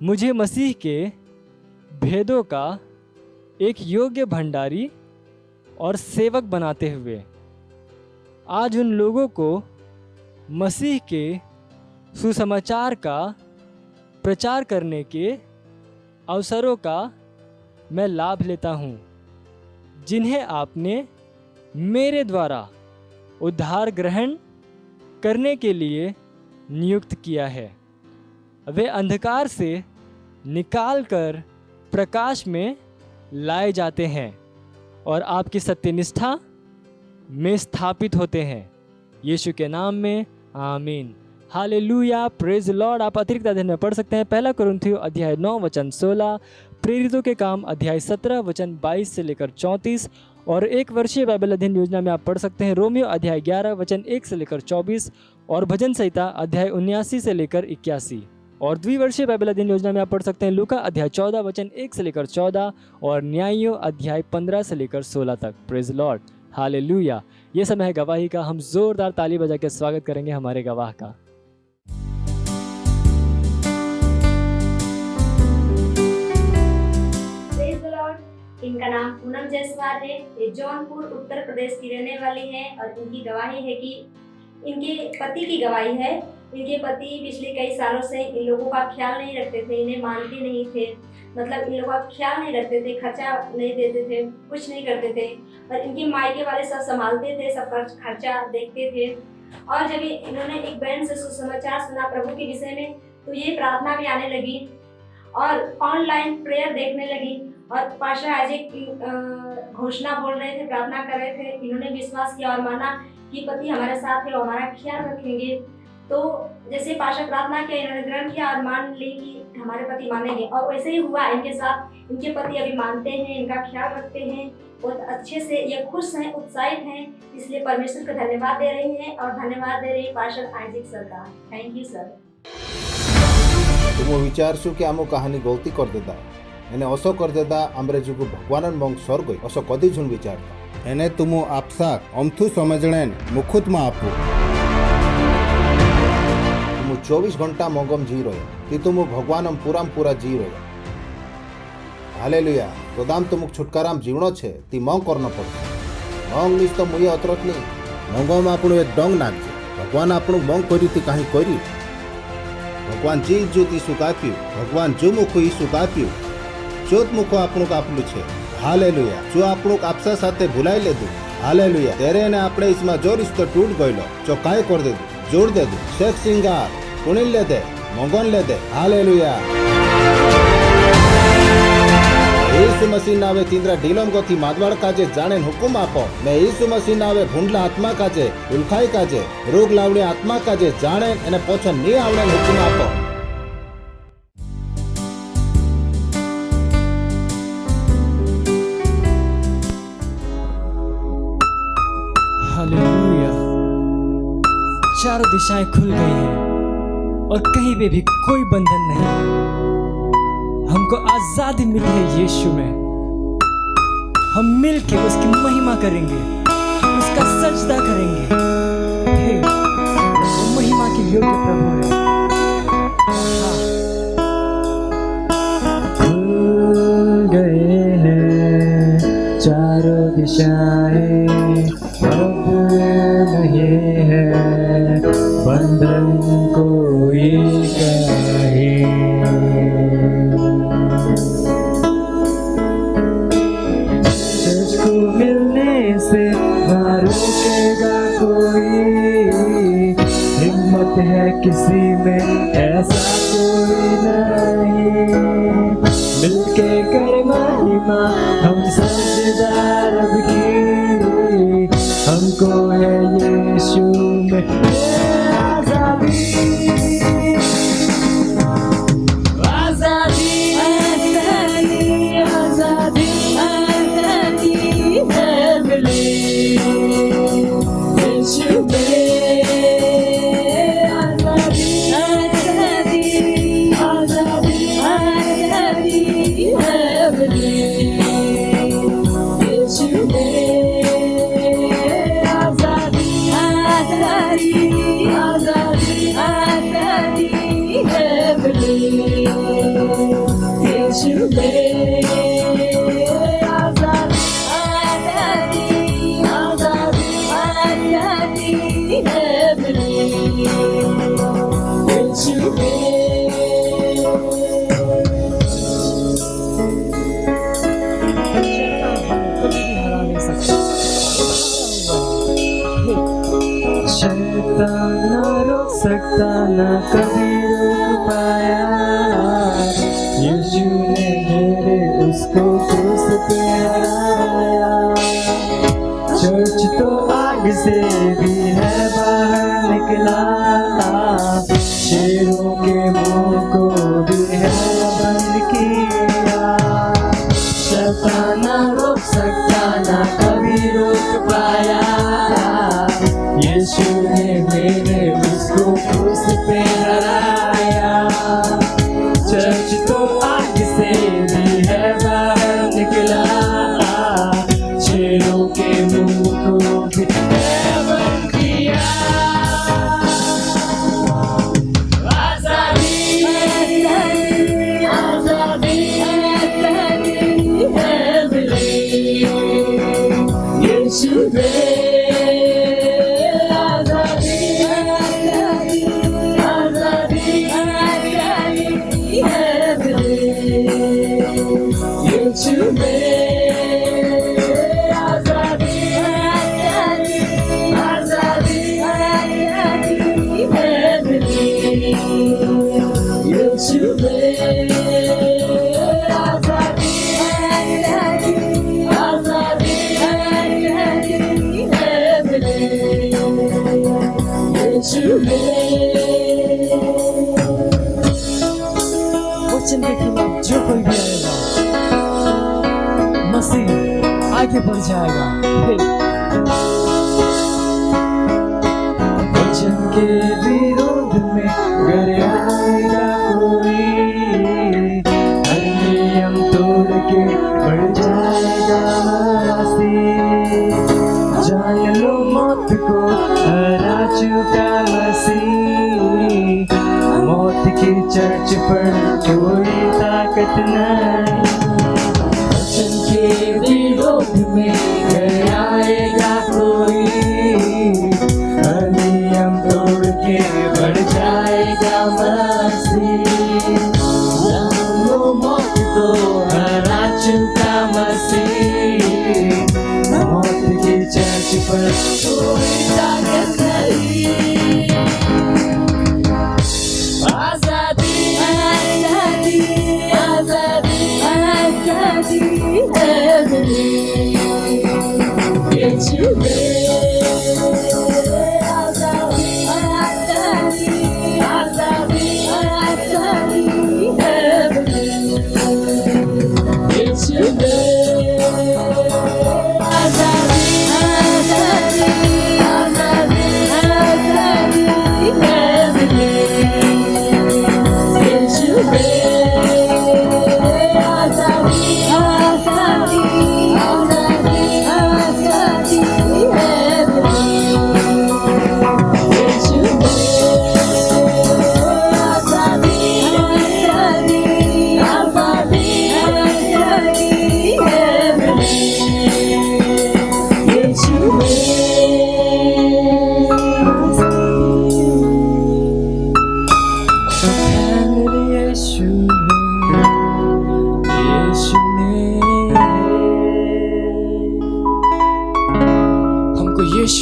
मुझे मसीह के भेदों का एक योग्य भंडारी और सेवक बनाते हुए आज उन लोगों को मसीह के सुसमाचार का प्रचार करने के अवसरों का मैं लाभ लेता हूँ जिन्हें आपने मेरे द्वारा उद्धार ग्रहण करने के लिए नियुक्त किया है। वे अंधकार से निकालकर प्रकाश में लाए जाते हैं और आपकी सत्यनिष्ठा में स्थापित होते हैं। यीशु के नाम में आमीन, हालेलुया, प्रेज लॉर्ड। आप अतिरिक्त अध्ययन में पढ़ सकते हैं 1 कुरिन्थियों अध्याय 9 वचन 16, प्रेरितों के काम अध्याय 17 वचन 22 से लेकर 34, और एक वर्षीय बाइबल अध्ययन योजना में आप पढ़ सकते हैं रोमियो अध्याय 11 वचन 1 से लेकर 24, और भजन संहिता अध्याय 79 से लेकर 81, और द्विवर्षीय बाइबल अध्ययन योजना में आप पढ़ सकते हैं लूका अध्याय 14 वचन 1 से लेकर 14, और न्यायों अध्याय 15 से लेकर 16 तक। Praise Lord, hallelujah. ये समय है गवाही का। हम जोरदार ताली बजा के स्वागत करेंगे हमारे गवाह का। इनका नाम पूनम जायसवाल है। ये जौनपुर उत्तर प्रदेश की रहने वाली हैं और इनकी गवाही है कि इनके पति की गवाही है। इनके पति पिछले कई सालों से इन लोगों का ख्याल नहीं रखते थे, इन्हें मानते नहीं थे, मतलब इन लोगों का ख्याल नहीं रखते थे, खर्चा नहीं देते थे, कुछ नहीं करते थे, और इनके मायके वाले सब संभालते थे, सब खर्चा देखते थे। और जब इन्होंने एक बहन से सुसमाचार सुना प्रभु के विषय में, तो ये प्रार्थना में आने लगी और ऑनलाइन प्रेयर देखने लगी, और पाशा आज एक घोषणा बोल रहे थे, प्रार्थना कर रहे थे। इन्होंने विश्वास किया और माना कि पति हमारे साथ है और हमारा ख्याल रखेंगे। तो जैसे पाशा प्रार्थना किया, इन्होंने ग्रहण किया और मान ली कि हमारे पति मानेंगे, और वैसे ही हुआ इनके साथ। इनके पति अभी मानते हैं, इनका ख्याल रखते हैं, बहुत अच्छे से ये खुश हैं, उत्साहित हैं। इसलिए परमेश्वर का धन्यवाद दे रही हैं और धन्यवाद दे रही पाशा आइजिक सर का। Thank you sir. तुम विचारशु कि आम कहानी गलती कर देता एने असो कर देता आमरे जुगु भगवान मंग स्वर्ग असो कदी झुन विचारता एने तुम आपसा अमथु समझणेन मुखुत में आपू तुम 24 घंटा मंगम जी रहे कि तुम भगवान पूरा जी रहे। हालेलुया। तो दाम तुम छुटकाराम जीवनो छे ती मंग करनो पड़े। मंग लिस तो मुये अतरत नहीं मंगम आपणु एक डंग नाखजे। भगवान आपणु मंग करी ती काई करी। भगवान जी ज्योति सुकाप्यू, भगवान जो मुख ईसु काप्यू, चोत मुखो आपणु कापलू छे। हालेलुया। जो आपणु आपसा साथे भुलाई लेदु। हालेलुया। तेरे ने आपणे इसमें जो रिश्तो टूट गयलो चो काय कर देदु, जोड़ देदु, शेख सिंगार कुणिल ले दे, मंगन ले दे। हालेलुया। यीशु मसीह नावे तिंद्रा ढीलम गति मादवाड़ काजे जाने हुकुम आपो। मैं यीशु मसीह नावे भूंडला आत्मा काजे, उल्खाई काजे, रोग लावणी आत्मा काजे जाने एने पोछो नी आवणे हुकुम आपो। हालेलुया। चारों दिशाएं खुल गई हैं और कहीं पे भी कोई बंधन नहीं। हमको आजादी मिली है यीशु में। हम मिल के उसकी महिमा करेंगे, उसका सजदा करेंगे। हे, वो महिमा के योग्य प्रभु है। हाँ। खुल गए हैं चारों दिशाएं, अब नहीं है बंधन कोई कहे। तुझको मिलने से ना रुकेगा कोई, हिम्मत है किसी में ऐसा कोई नहीं। मिलके कर महिमा हम सजदा रब की, हमको है यीशु में आजादी। आजादी आजादी आजादी आजादी है मिली यीशु में। आजादी आजादी आजादी आजादी है मिली यीशु में। आजादी आजादी आजादी आजादी है मिली यीशु में। आजादी आजादी आजादी आजादी है मिली यीशु में। कभी भी हरा नहीं सकता। शैतान ना रोक सकता, ना कभी रोक पाया। यीशु ने मेरे उसको क्रूस पे हराया। चर्च तो आग से भी है बाहर निकला, शेरों के मुंह को भी है बंद किया। शैतान ना रोक सकता, ना कभी रोक पाया। यीशु ने मेरे उसको क्रूस पे हराया। चर्च तो आग से भी है बाहर निकला, शेरों के मुंह को भी है बंद किया। आजादी आजादी आजादी है मिली यीशु में। यीशु में आजादी आजादी आजादी आजादी है मिली यीशु में। आजादी आजादी आजादी आजादी है मिली यीशु में। वचन के खिलाफ जो कोई भी आएगा, मसीह आगे बढ़ जाएगा। वचन के विरोध में अगर आएगा कोई, हर नियम तोड़ के बढ़ जाएगा मसीह। जान लो मौत को हरा चुका मसीह, मौत की चर्च पर कोई ताकत नहीं। वचन के विरोध में अगर आएगा कोई, हर नियम तोड़ के बढ़ जाएगा मसीह। जान लो मौत को हरा चुका मसीह, मौत की चर्च पर कोई ताकत नहीं। आजादी आजादी आजादी आजादी है मिली यीशु में। आजादी आजादी आजादी आजादी है मिली यीशु में। आजादी आजादी आजादी आजादी है मिली यीशु में।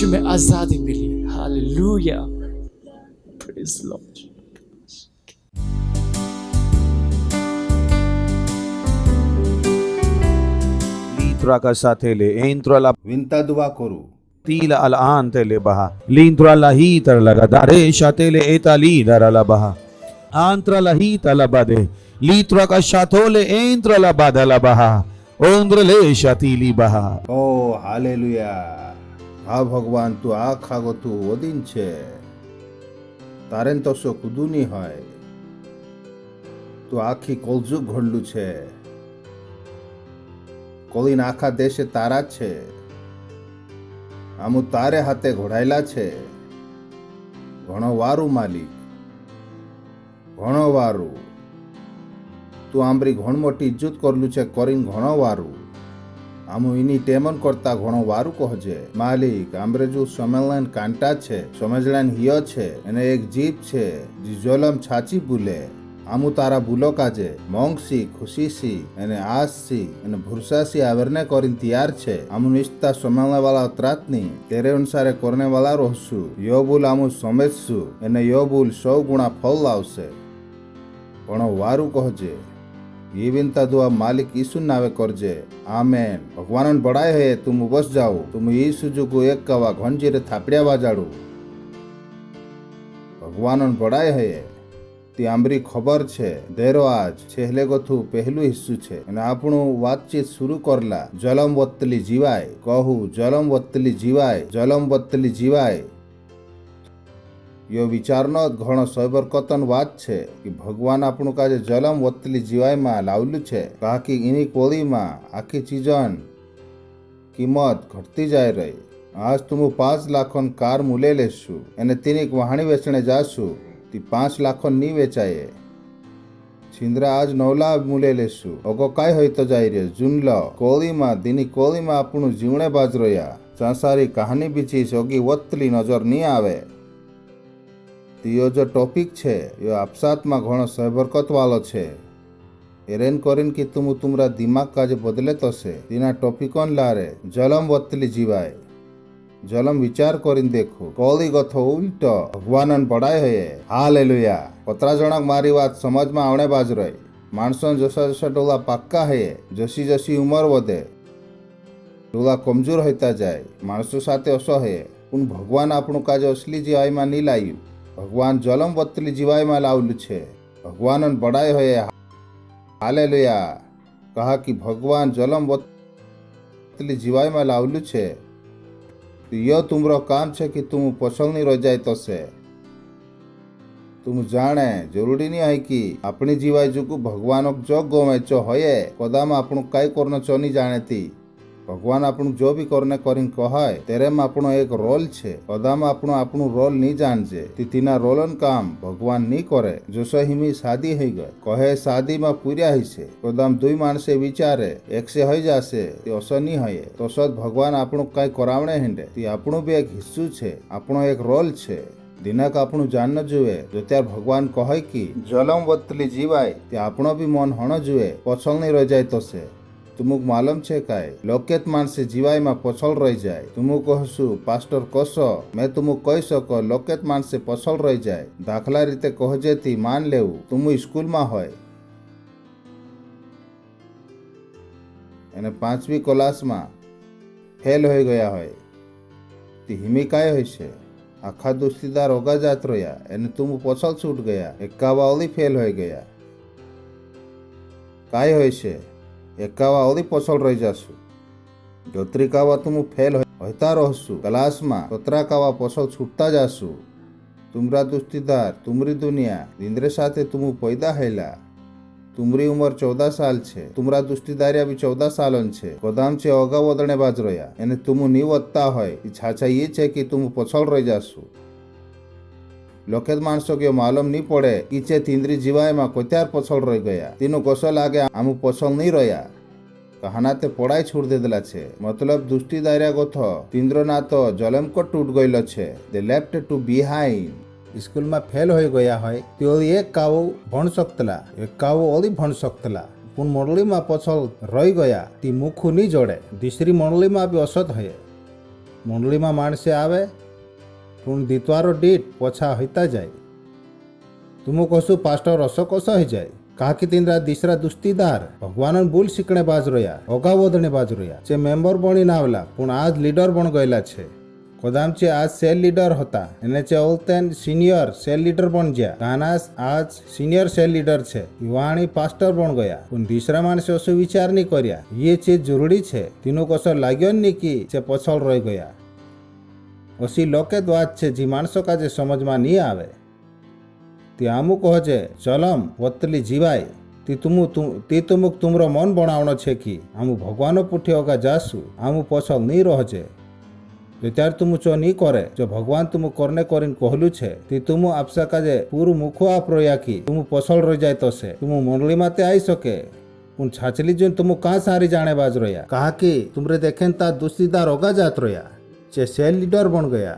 यीशु में आजादी मिली। Hallelujah, praise Lord. Litra kasatele entro la વિનતા દુઆ કરું. tila al antele baha lintro la hitar la gadare shatele etali dara la baha antra la hita la bade litra kasatole entro la bada la baha ondre le shatili baha. ઓ હાલેલુયા. હા ભગવાન, તું આખા ગોતું ઓદીન છે. તારેન તો શો કુદુની હોય. તું આખી કોલજુગ ઘડલું છે. કોલીન આખા દેશે તારા જ છે. આમુ તારે હાથે ઘોડાયેલા છે. ઘણો વારું માલિક, ઘણો વારું. તું આંબરી ઘણ મોટી ઇજ્જત કરલું છે કરીને ઘણો વારું. આમુ એની ટેમન કરતા ઘણો વારું કહજે માલિક. આંબરે જો સમજલાન કાંટા છે, સમજલાન હિયો છે, એને એક જીભ છે જે જોલમ છાચી બોલે. આમુ તારા ભૂલો કાજે મોંગસી ખુશીસી અને આસસી અને ભૂરસાસી આવરને કરીને તૈયાર છે. આમુ નિષ્ઠા સમજने वाला ત્રાતની તેરે અનુસારે કરને वाला રહસુ. યો બોલ આમુ સમજસુ અને યો બોલ 100 ગુણા ફળ લાવશે. પણ વારું કહજે. ये विनता दुआ मालिक यीशु नावे करजे, आमेन. भगवान बड़ाए है तुम बस जाओ. तुम यीशु जो को एक कवा घंजीरे थापड़िया बाजाड़ू. भगवान बड़ाए है ती आंबरी खबर छे. देरो आज छेहले गोथु पहलू हिस्सू छे અને આપણું વાતચીત શરૂ કરલા. જલમ વત્તલી જીવાય કહું, જલમ વત્તલી જીવાય, જલમ વત્તલી જીવાય. यो विचारनो घणो सैबरकतन વાત છે કે ભગવાન આપણું કાજે જલમ વત્તલી જીવાયમાં લાવલું છે. કાકી એની કોળીમાં આખી ચીજન કિંમત ઘટતી જાય રહી. આજ તું 5 લાખોન કાર મૂલે લેશું અને તેની વહાણી વેચણે જાશું. ती 5 લાખોન ની વેચાય. छिंद्रा आज 9 लाख मूले लेशु. अगो काय होय तो जाय रे जुनलो कोळीमा दिनी कोळीमा આપણું જીવણે બાજ રહ્યા. સંસારી કહાની બીચી સોગી વત્તલી નજર ની આવે. यो जो टॉपिक छे यो आपसात में घणो सहबरकत वालो छे. एरेन करीन कि तुम तुमरा दिमाग काजे बदले तो से तीना टॉपिकन लारे जलम वत्तली जीवाय. जलम विचार करीन देखो कोली गथो उल्टो भगवानन बड़ाय है. हालेलुया. पतरा जनक मारी बात समझ में आवणे बाज रही. माणसन जसा जसा डोला पाक्का है, जसी जसी उमर वधे डोला कमजोर होता जाए. माणसों साथे असो है पण भगवान आपणु काजे असली जीवाय में नी लायु. भगवान जलम वत्तली जीवाय में लावलू छे. भगवान बड़ाई होए. हालेलुया. कहा कि भगवान जलम वत्तली जीवाय में लावलू छे. तो यो तुमरो काम छे कि तुम पछलनी रह जाए तो से तुम जाने जरूरी नहीं है कि अपनी जीवाय जुगु भगवान जो गोमेचो होए कदाम आपणु काई करनो चोनी जाने थी. भगवान आपणु जो भी करने करीन कहाय तेरे में आपणो एक रोल छे. कदाम आपणो आपणु रोल नहीं जानजे तीना रोलन काम भगवान नहीं करे. जो हिमी शादी है गए कहे शादी में पूर्या ही छे. कदाम 2 माणसे विचारे एक से हो जासे ते असो नहीं होए. तो सद भगवान आपणु काई करावणे हिंडे ती आपणु भी एक हिस्सू छे, आपणो एक रोल छे. दिनक आपणु जाननो जुए. जो त्यार भगवान कहे कि जलम वत्तली जीवाय ते आपणो भी मन होनो जुए. पछल नहीं रह जाए तो से तुमुक मालूम छे काय लोकेत मानसे जीवाय में पछल रह जाए. तुमु कहसु पास्टर कसो मैं तुमु कही सको लोकेत मानसे पछल रह जाए. दाखला रीते कहजे थी मान लेवु तुमु स्कूल में होय અને 5મી क्लास में फेल हो गया होय ती हिमी काय होय छे. आखा दोस्तीदार ओगा जात रह्या અને तुमु पछल छूट गया. एकावा ओली फेल हो गया. काय होय छे एकावा ओली पछल रही जासु. जोत्रिकावा तुम फेल होता रहसु क्लास में. तोत्राकावा पछल छूटता जासु. तुमरा दोस्तीदार तुमरी दुनिया इंद्र साथे तुम पैदा हैला. तुमरी उम्र 14 साल छे. तुमरा दोस्तीदारिया भी 14 सालन छे. कदाम छे अगा वदने बाज रह्या एने तुम नी वत्ता होय. छाछा ये छे कि तुम पछल रही जासु. लोकेत माणसो के मालूम नहीं पड़े कि चे तींद्री जीवाय में कोत्यार पछल रह गया. तीनो कसो लागे आमु पछल नहीं रह्या. कहना ते पढ़ाई छोड़ दे देला छे. मतलब दुष्टी दायरा गोथो तींद्रो ना तो जलम को टूट गयलो छे. They left to behind. School में फेल हो गया है तो एक कावो भण सकतला, एक कावो ओली भण सकतला. पण मंडली में पछल रह गया ती मुखु नहीं जोड़े. दूसरी मंडली में भी असत है. મંડળીમાં માણસે આવે પણ દિતવારો દીઠ પોછા હોતા જાય. तुम कहसु पास्टर असो कसो हो जाए कहा कि तीन तीसरा दुस्तीदार भगवान भूल शिकणे बाज रोया ओगा वोधने बाज रोया चे मेंबर बनी नावला पुण आज लीडर बन गयेला छे. कदाम चे आज सेल लीडर होता एने चे ओलतेन सीनियर सेल लीडर बन गया कानास आज सीनियर सेल लीडर छे युवाणी पास्टर बन गया पुण तीसरा मानस असो विचार नहीं कर्या ये चीज जरूरी छे तीनों कसो लाग्यो नहीं कि चे पछल रही गया. असी लोकेत वात छे जी माणसो का जे समझ में नहीं आवे ती आमु कहे चलम वत्तली जीवाय ती तुमुक तुमरो मन बनावनो छे कि आमु भगवानो पुठे होगा जासु आमु पछल नहीं रहे जो त्यार तुम चो नहीं करे जो भगवान तुम करने करीन कहलू छे ती तुम आपसा काजे पूरु मुखो आप रोया कि तुम पछल रही जाए तो से तुम मंडली माते आई सके पुन छाचली जो तुम कहाँ सारी जाने बाज रोया कहा कि तुमरे देखें ता दुस्तीदार होगा जात रोया चे सेल लीडर बन गया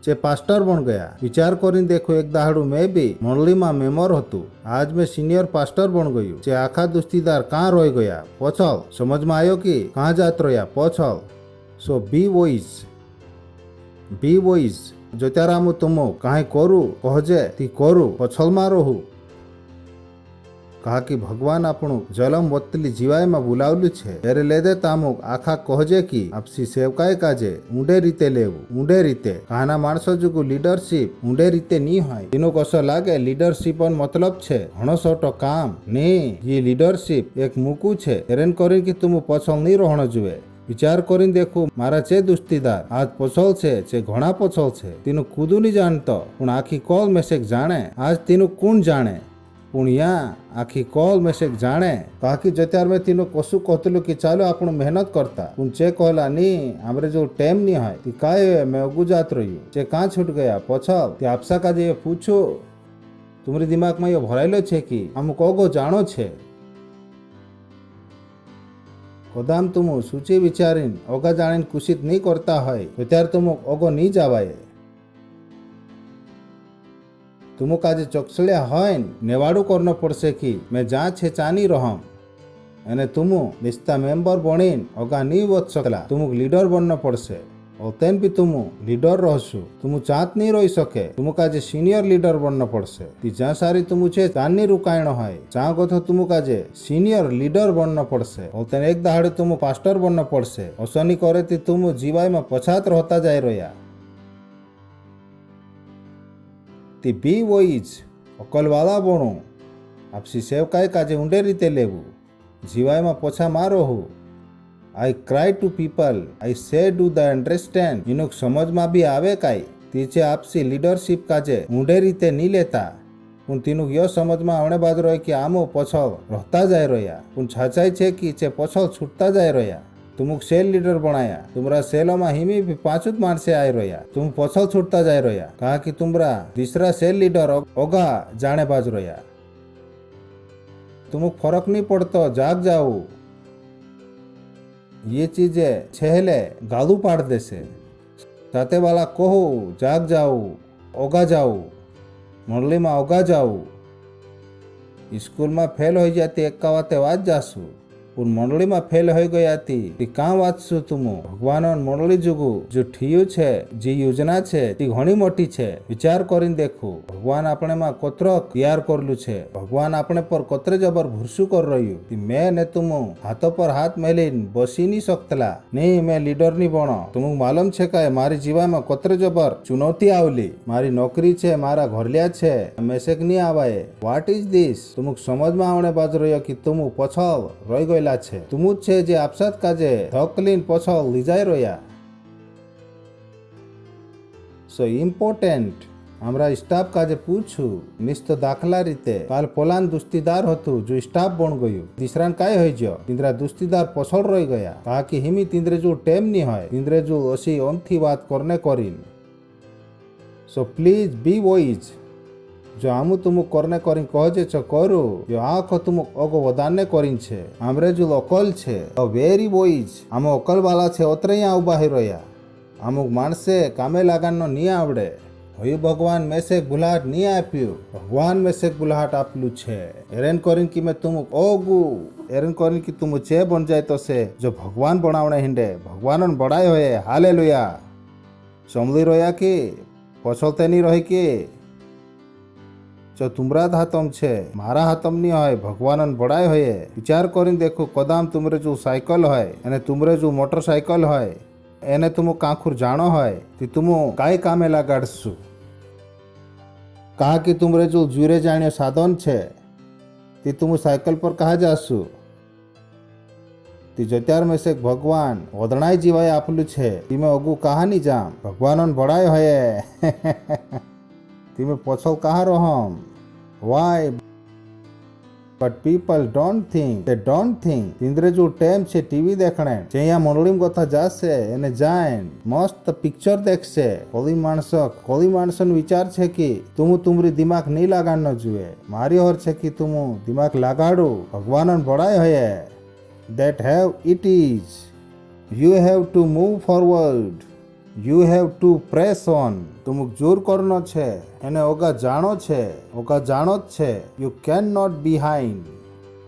चे पास्टर बन गया. विचार करीन देखो एक दाहड़ू मैं भी मंडली में मेम्बर हतु आज मैं सीनियर पास्टर बन गयु चे आखा दुस्तीदार कहाँ रही गया पछल समझ में आयो कि कहाँ जात रोया पछल. सो बी वॉइस जो त्यारा मु तुम कहीं करू कहजे ती करू पछल में रहू. कहा कि भगवान आपणु जलम वत्तली जीवाय में बुलावलू छे त्यारे लेदे तामुक आखा कहजे कि आपसी सेवकाय काजे ऊंडे रीते लेवू ऊंडे रीते कहाना माणसो जुगु लीडरशिप ऊंडे रीते नी होय तीनो कसो लागे लीडरशिप मतलब छे घणो सोटो काम ने ये लीडरशिप एक मुकू छे एरेन करी कि तुम पछल नहीं रहणो जुए. विचार करीन देखो मारा चे दुस्तीदार आज पछल छे घणा पछल छे तीनो कूदू नहीं जानतो पण आखी कॉल मैसेज जाने आज तीनो कोण जाने पुण या आखी कॉल मैसेज जाने कहा कि जत्यार में तीनों कसु कहतलु कि चालो आपण मेहनत करता पुण चे कहला नी हमरे जो टाइम नहीं है ती काय मैं अगु जात रही चे कहाँ छूट गया पछल ती आपसा का जे पूछो तुम्हारे दिमाग में ये भरायलो छे कि हम कोगो जानो छे कदाम तुम सूची विचारीन ओगा जाणीन कुशित नहीं करता है तो त्यार तुम ओगो नहीं जावाय. तुम काजे चोकसलिया होय नेवाड़ू करनो पड़से कि मैं जा छे चानी रहम अने तुम निस्ता मेंबर बनीन ओगा नहीं वत सकला तुमुक लीडर बननो पड़से और तेन भी तुम लीडर रहसु तुम चात नहीं रही सके तुम काजे सीनियर लीडर बननो पड़से ती जा सारी तुम छे चानी रुकायणो है चा गथो तुम काजे सीनियर लीडर बननो पड़से और तेन एक दहाड़े तुम पास्टर बननो पड़से असनी करे ती तुम जीवाय में पछात रहता जाय रह्या. ती बी वॉइज अकलवाला बणू आपसी सेवकाय काजे ऊंडे रीते लेवू जीवाय में पोछा मारो हूँ. I cry to people I say do the understand Enoch समझ में भी आवे काई तीचे आपसी लीडरशिप काजे ऊंडे रीते नहीं लेता पुण तीनुक यो समझ में आवणे बाज रहे कि आमो पछल रहता जाय रह्या पुण छाचाई छे कि चे पछल छूटता जाय रह्या. तुमुक सेल लीडर बनाया तुमरा सेलो में हिमी भी 5 माणसे आय रह्या तुम पछल छूटता जाय रह्या कहा कि तुमरा तीसरा सेल लीडर ओगा जाने बाज रह्या. तुमुक फरक नहीं पड़तो जाग जाऊ ये चीजें छेले गालू पाड़ देसे साथे वाला कहो जाग जाऊ ओगा जाऊ मंडली में ओगा जाऊ स्कूल में फेल हो जाती एक वाते वाज जासू पुण मंडली में फेल हो गया थी कहाँ वाँचशु तुम भगवान मंडली जुगु जो ठियु छे जी योजना छे ती घणी मोटी छे. विचार करीन देखो भगवान अपने में कोतरो तैयार करलू छे भगवान अपने पर कोतरे जबर भूरसु कर रही ती मैं ने तुम हाथों पर हाथ मेलीन बसी नहीं सकतला नहीं मैं लीडर नहीं बनो तुमको मालूम छे का मारी जीवा में कोतरे जबर चुनौती आवली मारी नौकरी छे मारा घरलिया छे मैसेज नहीं आवाए व्हाट इज दिस तुमको समझ में आवने बाज रही कि तुम पछल रही गई छे तुम छे जे आपसात काजे धकलीन पछल लीजाय रोया. सो इम्पोर्टेंट हमरा स्टाफ काजे पूछू निस्तो दाखला रीते काल पोलान दुस्तीदार हतु जो स्टाफ बन गयु तीसरान काय होई जो तिंद्रा दुस्तीदार पछल रही गया कहा कि हिमी तिंद्रे जो टेम नहीं होय तिंद्रे जो असी ओमथी बात करने करीन. सो प्लीज बी वॉइज जो आमु तुम करने करी कहजे छ करू जो आख तुम अगो वदाने करीन छे हमरे जो अकल छे वेरी वॉइज आम अकल वाला छे ओतरे यहाँ उभा ही रह्या अमुक माणसे कामे लगानो नहीं आवड़े हयु भगवान मेसेज बुलाहट नहीं आप्यू भगवान मेसेज बुलाहट आपलू छे एरेन करीन कि मैं तुम ओगू एरेन करीन कि तुम चे बन जाए तो से जो भगवान बनावणे हिंडे भगवान बड़ाई होए हालेलुया સમલી રહ્યા કે પછોલતેની રહી કે જો તુમરા જ હાથમ છે મારા હાથમ ની હોય ભગવાનન બડાય હોય વિચાર કરીને દેખો કદામ તુમરે જો સાયકલ હોય અને તુમરે જો મોટરસાયકલ હોય એને તુમ કાંખુર જાણો હોય તે તુમ કાંઈ કામે લગાડશું કહા કે તુમરે જો જુરે જાણ્યો સાધન છે તે તુમ સાયકલ પર કહા જાશું તે જત્યાર મેં છે ભગવાન વદણાઈ જીવાય આપલું છે તમે અગુ કહા ની જામ ભગવાનન બડાય હોય તમે પછો કહા રહમ why but people don't think ઇન્દ્ર જો ટેમ છે ટીવી દેખણે જ્યાં મંડળીમ ગોથા જાશે એને જાય મસ્ત પિક્ચર દેખશે કોલી માણસન વિચાર છે કે તું તુમરી દિમાગ નહીં લાગાડનો જોઈએ મારી ઓર છે કે તું દિમાગ લાગાડું ભગવાનન બડાય હોય that have it is you have to move forward you have to press on તુમ જોર કરનો છે એને ઓગા જાણો જ છે you cannot behind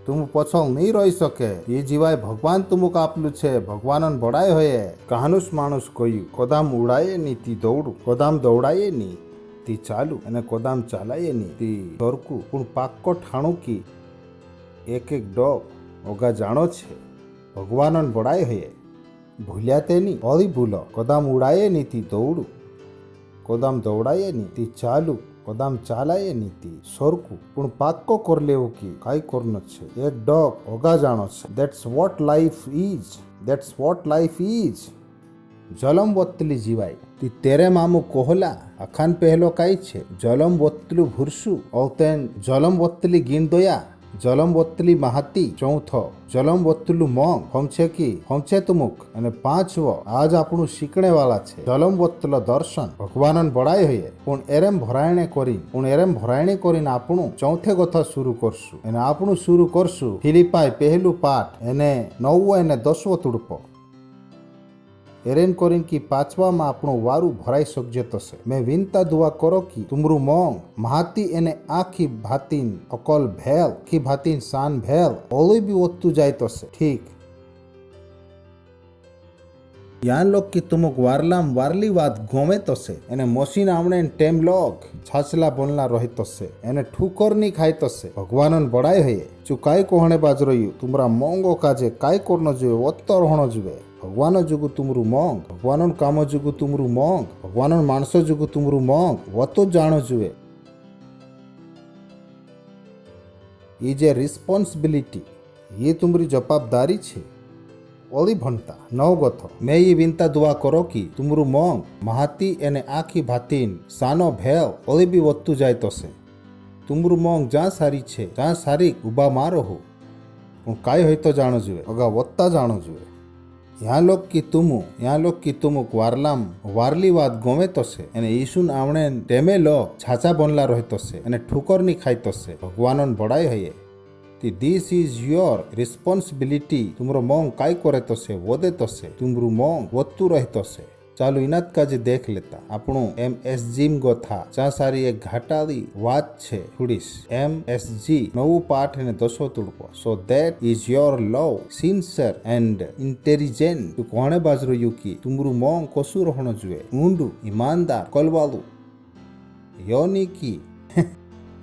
તુમ પછો નહીં રહી શકે એ જીવાય ભગવાન તુમુક આપલું છે ભગવાનન બડાય હોય કહાનુસ માણસ કહ્યું કોદામ ઉડાયે ની તી દોડું કોદામ દોડાયે ની તી ચાલુ અને કોદામ ચાલાયે ની તી દોરકું પણ પાક્કો ઠાણું કી એક ડોગ ઓગા જાણો છે ભગવાનન બડાય હોય ભૂલ્યા તેની ઓલી ભૂલો કોદામ ઉડાયે ની તી દોડું કોદામ દોડાયે ની તી ચાલુ કોદામ ચાલાયે ની તી સોરકું પણ પાક્કો કર લેવું કી કાઈ કરનો છે એક ડોગ ઓગા જાણો છે ધેટ્સ વોટ લાઈફ ઇઝ જલમ વત્તલી જીવાય તી તેરે મામુ કોહલા અખાન પહેલો કાઈ છે જલમ વત્તલું ભૂરશું ઓતેન જલમ વત્તલી ગીણ દોયા જલમ વત્તલી મહાતી ચોથો જલમ વત્તલું મોંગ હમછે તુમુક અને પાંચવો આજ આપણું શીખણે વાળા છે જલમ વત્તલ દર્શન ભગવાનન બડાય હોય પણ એરેમ ભરાયણે કરીને આપણું ચોથે ગોથા શરૂ કરશું ફિલિપાઈ પહેલું પાઠ એને 9 અને 10 તુડપો એરેન કરીને કી પાંચવામાં આપણું વારું ભરાઈ શકજે તશે મેં વિનતા દુઆ કરો કી તુમરું મોંગ મહાતી એને આખી ભાતીન અકલ ભેલ કી ભાતીન શાન ભેલ ઓલું બી વધતું જાય તશે ઠીક યાન લોક કી તુમુક વારલી વાત ગોમે તશે એને મશીન આવણે ટેમ લોક છાછલા બોલના રહી તશે એને ઠુકર ની ખાઈ તશે ભગવાનન બડાય હૈ ચુ કાઈ કોહણે બાજ રહ્યું તુમરા મોંગો કાજે કાઈ કોરનો જોઈએ વત્તર હોણો જોઈએ ભગવાન જુગુ તુમરું મોંગ ભગવાનન કામો જુગુ તુમરું મોંગ ભગવાનન માણસો જુગુ તુમરું મોંગ વતો જાણો જોઈએ ये जे रिस्पॉन्सिबिलिटी ये तुमरी जवाबदारी छे ओली भणता नव गथो मैं ये विनता दुआ करो कि तुमरू मोंग महाती एने आखी भातीन सानो भेल ओली भी वत्तु जाय तोसे तुमरू मोंग ज्યાં સારી છે ત્યાં સારી ઉભા મારો હો પણ કાઈ હોય તો જાણો જોઈએ અગા વત્તા જાણો જોઈએ यहाँ लोग की तुमुक वारली वात गोमे तोसे एने ईशुन आवणे तेमे लोग छाचा बनला रहे तोसे एने ठुकर नी खाई तोसे भगवानन बड़ाई है ती दिस इज योर रिस्पॉन्सिबिलिटी तुमरो मोंग काई करे तोसे वोदे तोसे तुमरू मोंग वत्तु रहे तोसे चालू इनात काजे देख लेता આપણું MSG ગોથા ચા સારી એક ઘાટાળી વાત છે થોડીસ MSG નવું પાઠ અને 10 તુડકો so that is your love sincere and intelligent તું કોણે બાજરો યુકી તુમરું મોંગ કસુ રહણો જોઈએ ઊંડું ઈમાનદાર કલવાળું યોની की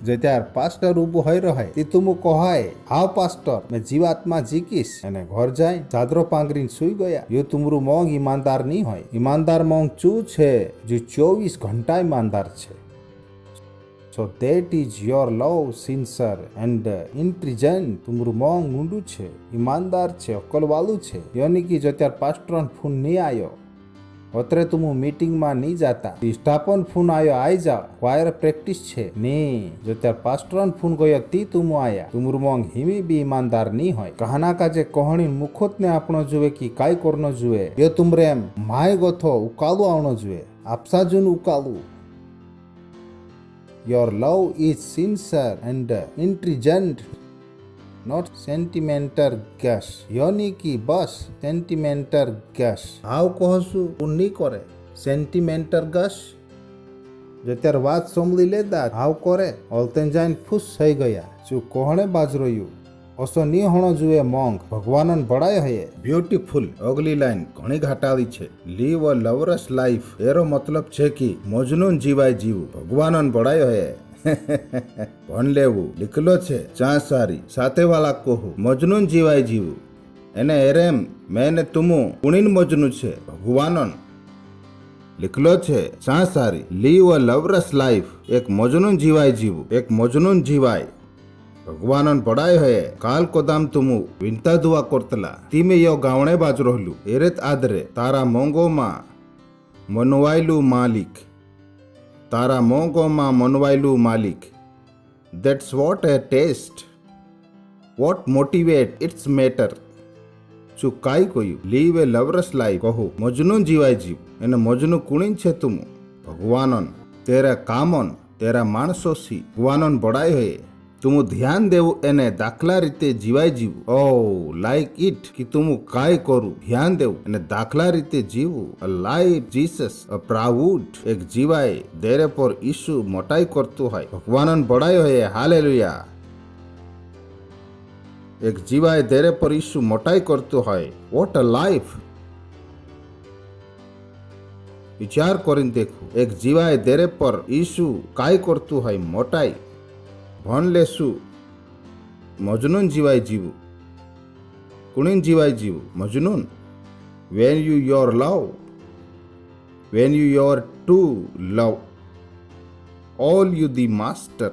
जत्यार पास्टर उबो होई रहे ती तुमु कहाय हाव पास्टर मैं जीवात्मा जीकीश अने घर जाय चादरो पांगरीन सुई गया यो तुमरू मोंग ईमानदार नहीं होय ईमानदार मोंग चू छे जो 24 घंटा ईमानदार छे so that is your love sincere and intelligent तुमरू मोंग ऊंडू छे ईमानदार छे अकलवालू छे यानी कि जत्यार पास्टरन फोन नहीं आयो અત્રે તું મીટિંગમાં નહીં જાતા સ્ટાફન ફોન આવ્યો આઈ જા ક્વાયર પ્રેક્ટિસ છે ની જો ત્યાર પાસ્ટરન ફોન ગયો તી તું આયા તુમરું મોંગ હિમી બી ઈમાનદાર નહીં હોય કહાના કાજે કહણી મુખોતને આપણો જુએ કે કાઈ કરનો જુએ યો તુમરે એમ માય ગોથો ઉકાળું આવણો જુએ આપસાજુન ઉકાળું your love is sincere and intelligent not sentimental guys यानी कि बस सेंटिमेंटल गैस हाव कहसु उन्नी करे सेंटिमेंटल गैस जो त्यार बात समली लेदा हाव करे ऑलतेन जाइन फुस થઈ ગયા જો કોહણે બાજરોયું असो नी होणो जुए मोंग भगवानन बड़ाय है। ब्यूटीफुल अगली लाइन घणी घाटाली छे। लिव अ लवरस लाइफ एरो मतलब छे कि मजनून जीवाय जीव भगवानन बड़ाय है। भण लेवू लिखलो छे चा सारी साथे वाला कोहू मजनून जीवाय जीव एने एरेम मैंने तुमु कुणीन मजनू छे भगवानन लिखलो छे चा सारी लिव अ लवरस लाइफ एक मजनून जीवाय जीव एक मजनून जीवाय भगवानन बड़ाय है। काल कोदाम तुमु विंता दुआ करतला तीमे यो गावणे बाज रहलू एरेत आदरे तारा मोंगो मा मनवायलू मालिक तारा मोंगो मा मनवायलू मालिक that's what a test what motivate it's matter चु काई कोयु लीव ए लवरस लाइफ कहू मजनू जीवाय जीव एने मजनू कुणी छे तुम भगवानन तेरा कामन तेरा माणसोसी भगवानन बड़ाय है तुम ध्यान देव एने दाखला रीते जीवाय जीव ओ लाइक इट कि तुम काय करू ध्यान देव एने दाखला रीते जीव a life Jesus a proud एक जीवाय देरे पर यीशु मोटाई करतो है भगवानन बड़ाय है हालेलुया एक जीवाय देरे पर यीशु मोटाई करतो है व्हाट अ लाइफ विचार करीन देखो एक जीवाय देरे पर यीशु काय करतो है मोटाई भण लेसु मजनून जीवाय जीव कुणीन जीवाय जीव मजनून when you your love when you your to love all you the master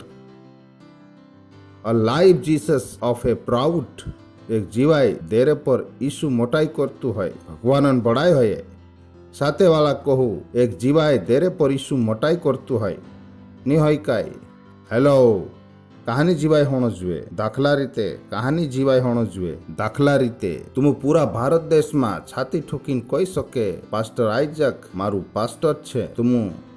a life Jesus of a proud एक जीवाय देरे पर यीशु मोटाई करतु है भगवानन बड़ाई है साथे वाला कहू एक जीवाय देरे पर यीशु मोटाई करतु है नी होय काय हेलो कहानी जीवाय होनो जुए दाखला रीते कहानी जीवाय होनो जुए दाखला रीते तुम पूरा भारत देश में छाती ठोकीन कही सके पास्टर आइजक मारू पास्टर छे तुम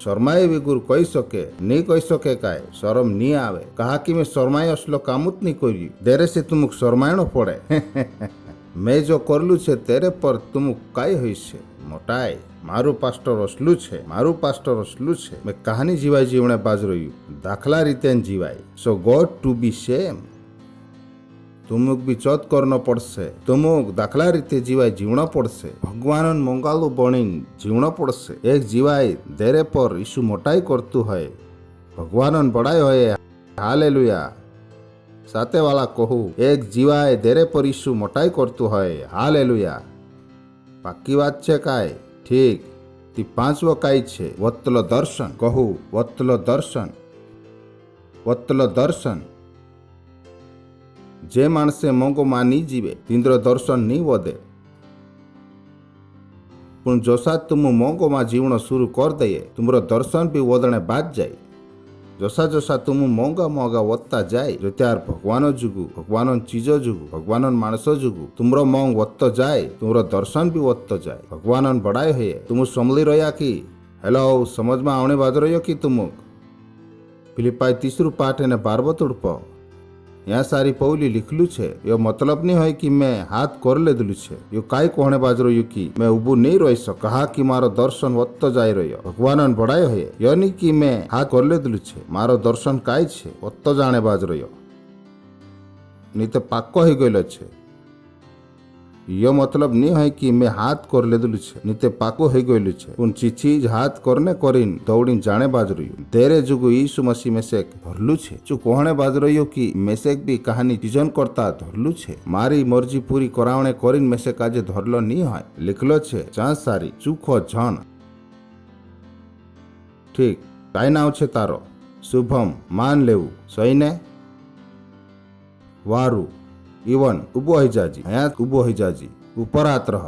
शर्माए विगुर कही सके नहीं कही सके काय शरम नहीं आवे कहा कि मैं शर्माए असलो कामुत नहीं करी देरे से तुमक शर्मायणो पड़े मैं जो करलू छे तेरे पर तुम काय होई छे मोटाई मारू पास्टर असलू छे मैं कहानी जीवाय जीवने बाज रही दाखला रीते जीवाय सो गॉड टू बी सेम तुमुक भी चौथ करनो पड़से तुमुक दाखला रीते जीवाय जीवना पड़से भगवानन मंगालू बणीन जीवना पड़से एक जीवाय देरे पर यीशु मोटाई करतु है भगवानन बड़ाई है हालेलुया साथे वाला कहू एक जीवाय देरे पर यीशु मोटाई करतु है हालेलुया पाक्की बात छे काय ठीक ती पांचवो काय छे वत्तलो दर्शन कहू वत्तलो दर्शन जे माणसे मोंगो मानी जीवे तिंद्रो दर्शन नहीं वदे पण जोसा तुम मोंगो मा जीवनो शुरू कर दे तुमरो दर्शन भी वदने बाद जाए जोसा जोसा तुम मोंगा मोंगा वत्ता जाए जो त्यार भगवानो जुगु भगवानन चीजो जुगु भगवानन मानसो जुगु तुमरो मोंग वत्तो जाए तुमरो दर्शन भी वत्तो जाए भगवानन बड़ाई है तुम समली रया कि हेलो समझ में आने बाद रह्यो कि तुम फिलिपाई 3 पाठ ने 12 तुड़प यहाँ सारी पौली लिखलू छे यो मतलब नहीं है कि मैं हाथ कर ले दिलू छे यो काई कोहने बाज रह्यो कि मैं उबू नहीं रही सक कहा कि मारो दर्शन वत्तो जाई रह्यो भगवानन बड़ाई है यो नहीं कि मैं हाथ कर ले दिलू छे मारो दर्शन काई छे वत्तो जाने बाज रह्यो नहीं तो पाक्को ही गयलो छे यो मतलब नहीं है कि मैं हाथ कर ले दिलू छे नीते पाको हो गयलू छे उन चीज हाथ करने करीन दौड़ीन जाने बाज रही तेरे जुगु यीशु मसीह मेसेक धरलू छे चु कोहणे बाज रही कि मेसेक भी कहानी चीजन करता धरलू छे मारी मर्जी पूरी करावणे करीन मेसेक आज धरलो नहीं है लिखलो छे चा सारी चुखो झण ठीक काय नाव छे तारो शुभम मान लेवू सहीने वारू इवन उबो ही जाजी हयात उबो ही जाजी ऊपर हाथ रह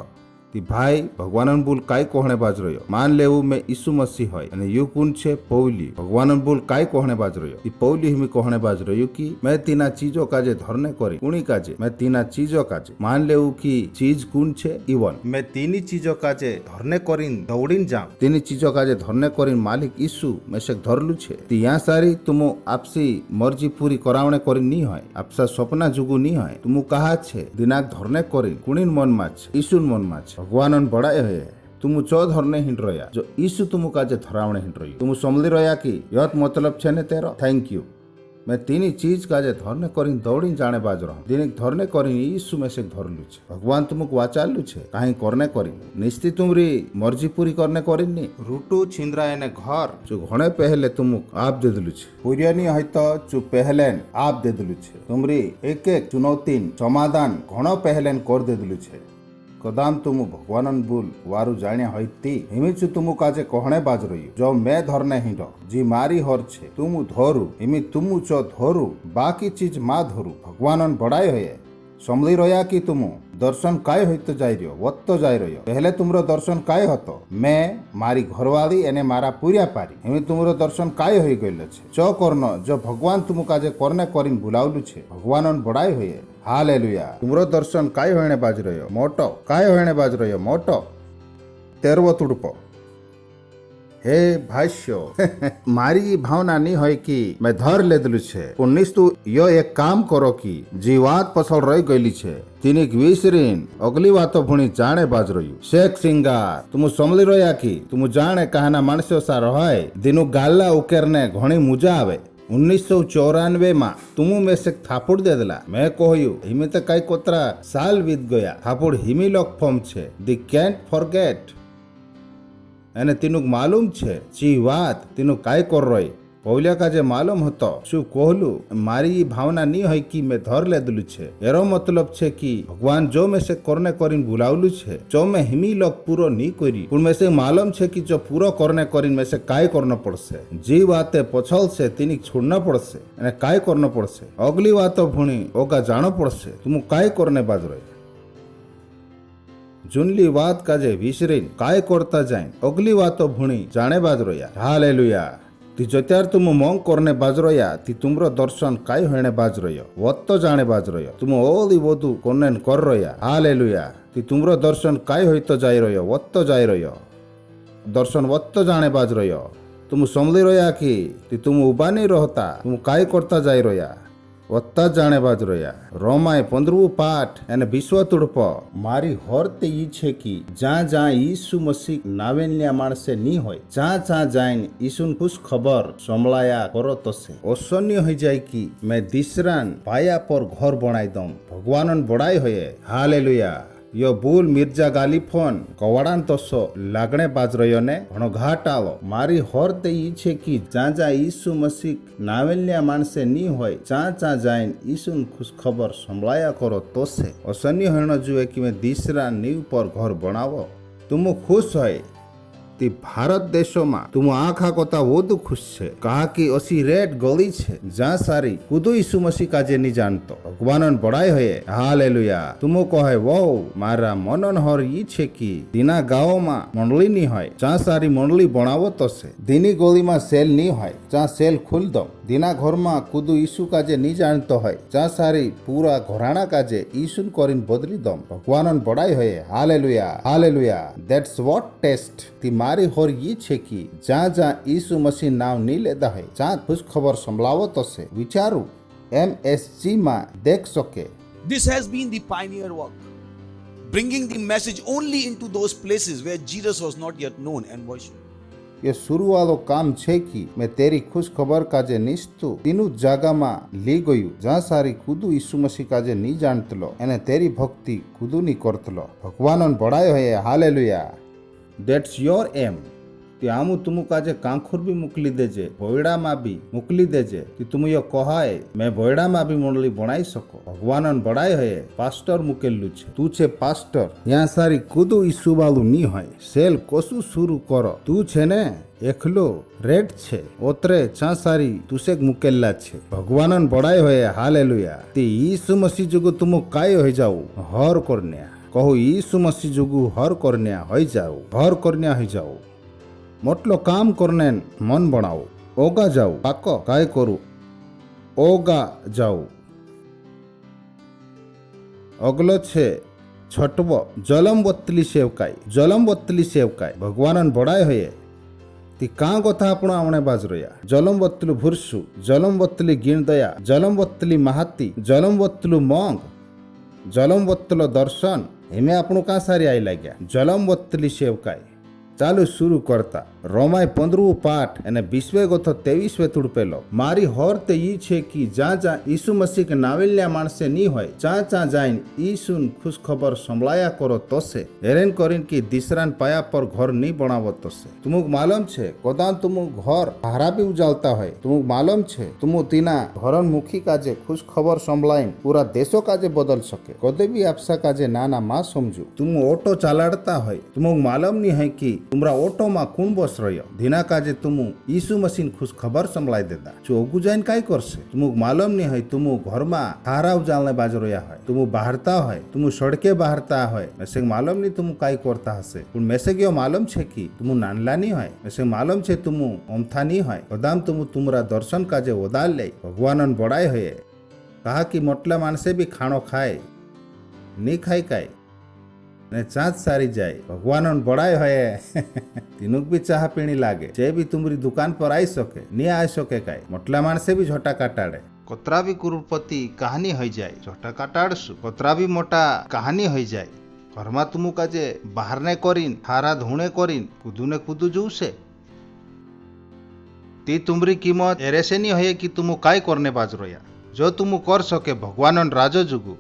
ती भाई भगवानन बोल काय कोहणे बाज रह्यो मान लेवू मैं यीशु मसीह है अने यू कुण छे पौली भगवानन बोल काय कोहणे बाज रह्यो ती पौली हिमी कोहणे बाज रह्यो कि मैं तीना चीजों काजे धरने करी कुणी काजे मैं तीना चीजों काजे मान लेवू कि चीज कुण छे इवन मैं तीनी चीजों काजे धरने करीन दौड़ीन जाऊं तीनी चीजों काजे धरने करीन मालिक यीशु मेशक धरलू छे ती यहाँ सारी तुम आपसी मर्जी पूरी करावणे करीन नहीं है आपसा सपना जुगु नहीं है तुम कहा छे दिनाक धरने करीन कुणीन मन माछ यीशुन मन माछ भगवानन बड़ाई है तुम चो धरने हिंड रया जो यीशु तुम काजे धरावणे हिंड रही तुम समली रया कि यत मतलब छे ने तेरो थैंक यू मैं तीनी चीज काजे धरने करीन दौड़ी जाने बाज रहा दिनिक धरने करीन यीशु में से धरलु छे भगवान तुमको वाचालु छे काहे करने करीन निश्चित तुमरी मर्जी पूरी करने करीन रूटू छिंद्रा एने घर जो घणे पहले तुमको आप दे दिलु छे पुरियानी है तो जो पहलेन आप दे दिलु छे तुमरी एक एक चुनौती समाधान घणो पहलेन कर दे दिलु छे कदाम तुम भगवानन बुल वारु जाने हईती हिमिचु तुम काजे कहणे बाज रही जो मैं धरने हिंड जी मारी हर छे तुम धरू हिमि तुम चो धरू बाकी चीज मा धरू भगवानन बड़ाई होए समली रया कि तुम दर्शन काय होते जाई रियो वत तो जाई रहियो पहले तुमरो दर्शन काय हतो मैं मारी घरवाली एने मारा पूरिया पारी हिमि तुमरो दर्शन काय होई गइल छे चो करनो जो भगवान तुम काजे करने करीन बुलावलु छे भगवानन बड़ाई होए हालेलुया तुमरो दर्शन काय होने बाज रहियो मोटो काय होने बाज रहियो मोटो 13 तुड़पो हे भाष्यो मारी भावना नहीं होय कि मैं धर ले दिलु छे पुनिस तू यो एक काम करो कि जीवात पसल रही गईली छे तिनिक विसरीन अगली बातो भुणी जाने बाज रही शेख सिंगार तुम समली रहा कि तुम जाने कहना मानसो सा रहाय दिनु गाला उकेरने घणी मुजा आवे 1994 में तुम में से थापुड़ दे दिला मैं कहयू हिमे तो कई कोतरा साल बीत गया थापुड़ हिमी लोग फॉर्म छे दी कैंट फॉरगेट एने तीनुक मालूम छे ची बात तीनु काय कर रही पौलिया का जे मालूम होतो शु कहलू मारी भावना नहीं है कि मैं धर ले दिलु छे एरो मतलब छे कि भगवान जो में से करने करीन बुलावलु छे जो में हिमी लोग पूरो नहीं करी पुर में से मालूम छे कि जो पूरो करने करीन में से काय करना पड़से जी बाते पछल से तिनी छोड़ना पड़से एने काय करना पड़से अगली बात भुणी ओगा जानो पड़से तुम काय करने बाज रही जुनली बात काजे विसरीन काय करता जाए अगली बात भुणी जाने बाज रहा हालेलुया ती जत्यार तुम मंग करने बाज रहा ती तुमरो दर्शन काय होने बाज रहियो वत्तो जाने बाज रहियो तुम ओली बोधु कोनेन कर रहा हालेलुया ती तुमरो दर्शन काय होइतो जाई रहियो वत्तो जाई रहियो दर्शन वत्तो जाने बाज रहियो तुम समली रहा कि ती तुम उबानी रहता तुम काय करता जाई रहा वत्ता जाने बाज रहा रोमाय 15 पाठ एने 20 तुड़प मारी हरते ई छे कि जहाँ जहाँ यीशु मसीह नावेन्या माणसे नी होय जहाँ जहाँ जाइन यीशुन खुश खबर संभलाया करो तसे असन्य हो जाए कि मैं दिसरान पाया पर घर बनाई दम भगवानन बड़ाई होये हालेलुया यो बुल मिर्जा गालीफोन कवाड़ान तसो लागणे बाज रह्यो ने घणो घाट आलो मारी हरते ई छे कि जहाँ जहाँ यीशु मसीह नावेल्या माणसे नी होय जहाँ जहाँ जाइन यीशुन खुश खबर संभलाया करो तोसे असन्य होनो जुए कि मैं दिसरा नीव पर घर बनावो तुम खुश होय ती भारत देशों में तुम आखा कोता वोदु खुश छे कहा कि असी रेड गली छे जहाँ सारी कुदु यीशु मसीह काजे नहीं जानतो भगवानन बड़ाई होये हालेलुया तुमो कहे वो मारा मनन हर ई छे कि दिना गाँव में मंडली नहीं होय जहाँ सारी मंडली बनावो तो से दिनी गली में सेल नहीं होय जहाँ सेल खुल दो दिना घर में कुदु यीशु काजे नहीं जानतो होय जहाँ सारी पूरा घराना काजे यीशुन करीन बदली दम भगवानन बड़ाई होये हालेलुया दैट्स व्हाट टेस्ट ती मारी होर ये छे कि जहाँ जहाँ यीशु मसीह नाम नहीं लेता है जहाँ खुश खबर संभलावो तो से विचारू MSG में देख सके This has been the pioneer work, bringing the message only into those places where Jesus was not yet known and worshipped. ये शुरू वालो काम छे कि मैं तेरी खुश खबर काजे निस्तु तीनू जगह में ली गयू जहाँ सारी खुदू यीशु मसीह काजे नहीं जानतलो एने तेरी भक्ति खुदू नहीं करतलो भगवानन बड़ाई होये हालेलुया दैट्स योर एम ती आमु तुम काजे कांखुर भी मुकली देजे बोयड़ा में भी मुकली देजे कि तुम यो कहाय मैं बोयड़ा में भी मंडली बनाई सको भगवानन बड़ाई है पास्टर मुकेलू छे तू छे पास्टर यहाँ सारी कुदू यीशु वालू नी होय सेल कोसु शुरू करो तू छे ने एकलो रेड छे ओतरे चा सारी तुसे मुकेल्ला छे भगवानन बड़ाई होय हालेलुया ती यीशु मसीह जुगु तुम काय हो जाऊ हर करन्या कहू यीशु मसीह जुगु हर करन्या हो जाऊ मोटलो काम करने मन बनाओ ओगा जाऊ पाको काय करू ओगा जाऊ अगलो छे छटवो जलम बत्तली सेवकाय भगवानन बड़ाई होये ती कां कथा आपण आमणे बाज रया जलम बत्तलु भुरसु जलम बत्तली गिण दया जलम बत्तली महाती जलम बत्तलु मंग जलम बत्तलो दर्शन हेमे आपण का सारी आई लाग्या जलम बत्तली सेवकाय ચાલો શરૂ કરતા રોમાય 15 પાઠ અને 20 ગોથો 23 તુડપેલો મારી હોર્ત ઈ છે કે જ્યાં ઈસુ મસીહ કે નાવેલ્યા માણસે ની હોય ત્યાં જાઈને ઈસુન ખુશ ખબર સંભળાયા કરો તોસે હેરેન કરીને કે દીસરાન પાયા પર ઘર નહીં બનાવો તોસે તુમુક માલમ છે કોદાન તુમુક ઘર ભારા બી ઉજાલતા હોય તુમુક માલમ છે તુમુ તીના ઘરન મુખી કાજે ખુશ ખબર સંભળાઈને પૂરા દેશો કાજે બદલ શકે કદે બી આપસા કાજે નાના માં સમજુ તુમુ ઓટો ચાલાડતા હોય તુમુક માલમ ની હોય કે तुमरा ऑटो में कौन बस रह्यो धीना काजे तुमु यीशु मसीह खुश खबर संभळाई देता चोगु जाइन काय करशे तुमु मालूम नहीं है तुमु घर में हारा उजालने बाजू रह्या है तुमु बाहरता है तुमु सड़के बाहरता है मेसे मालूम नहीं तुमु काय करता हसे पण मेसे क्यों मालूम छे कि तुमु नानला नहीं है मेसे मालूम छे तुमु ओमथा नहीं है कदाम तुमु तुमरा दर्शन काजे ओदाल ले भगवानन बड़ाई है कहा कि मोटला मानसे भी खाणो खाए नहीं खाई काय ने चाँद सारी जाए भगवान बड़ाई है तीनों भी चाह पीनी लागे जे भी तुम्हारी दुकान पर आई सके नहीं आ सके काय मोटला माणसे भी झोटा काटाड़े कोतरा भी करोड़पति कहानी हो जाए झोटा काटाड़सु कोतरा भी मोटा कहानी हो जाए घर में तुमु काजे बाहर ने करीन हारा धूणे करीन कूदू ने कूदू जूसे ती तुमरी कीमत एरे से नहीं है कि तुमु काय करने बाज रोया जो तुमु कर सके भगवान राजो जुगु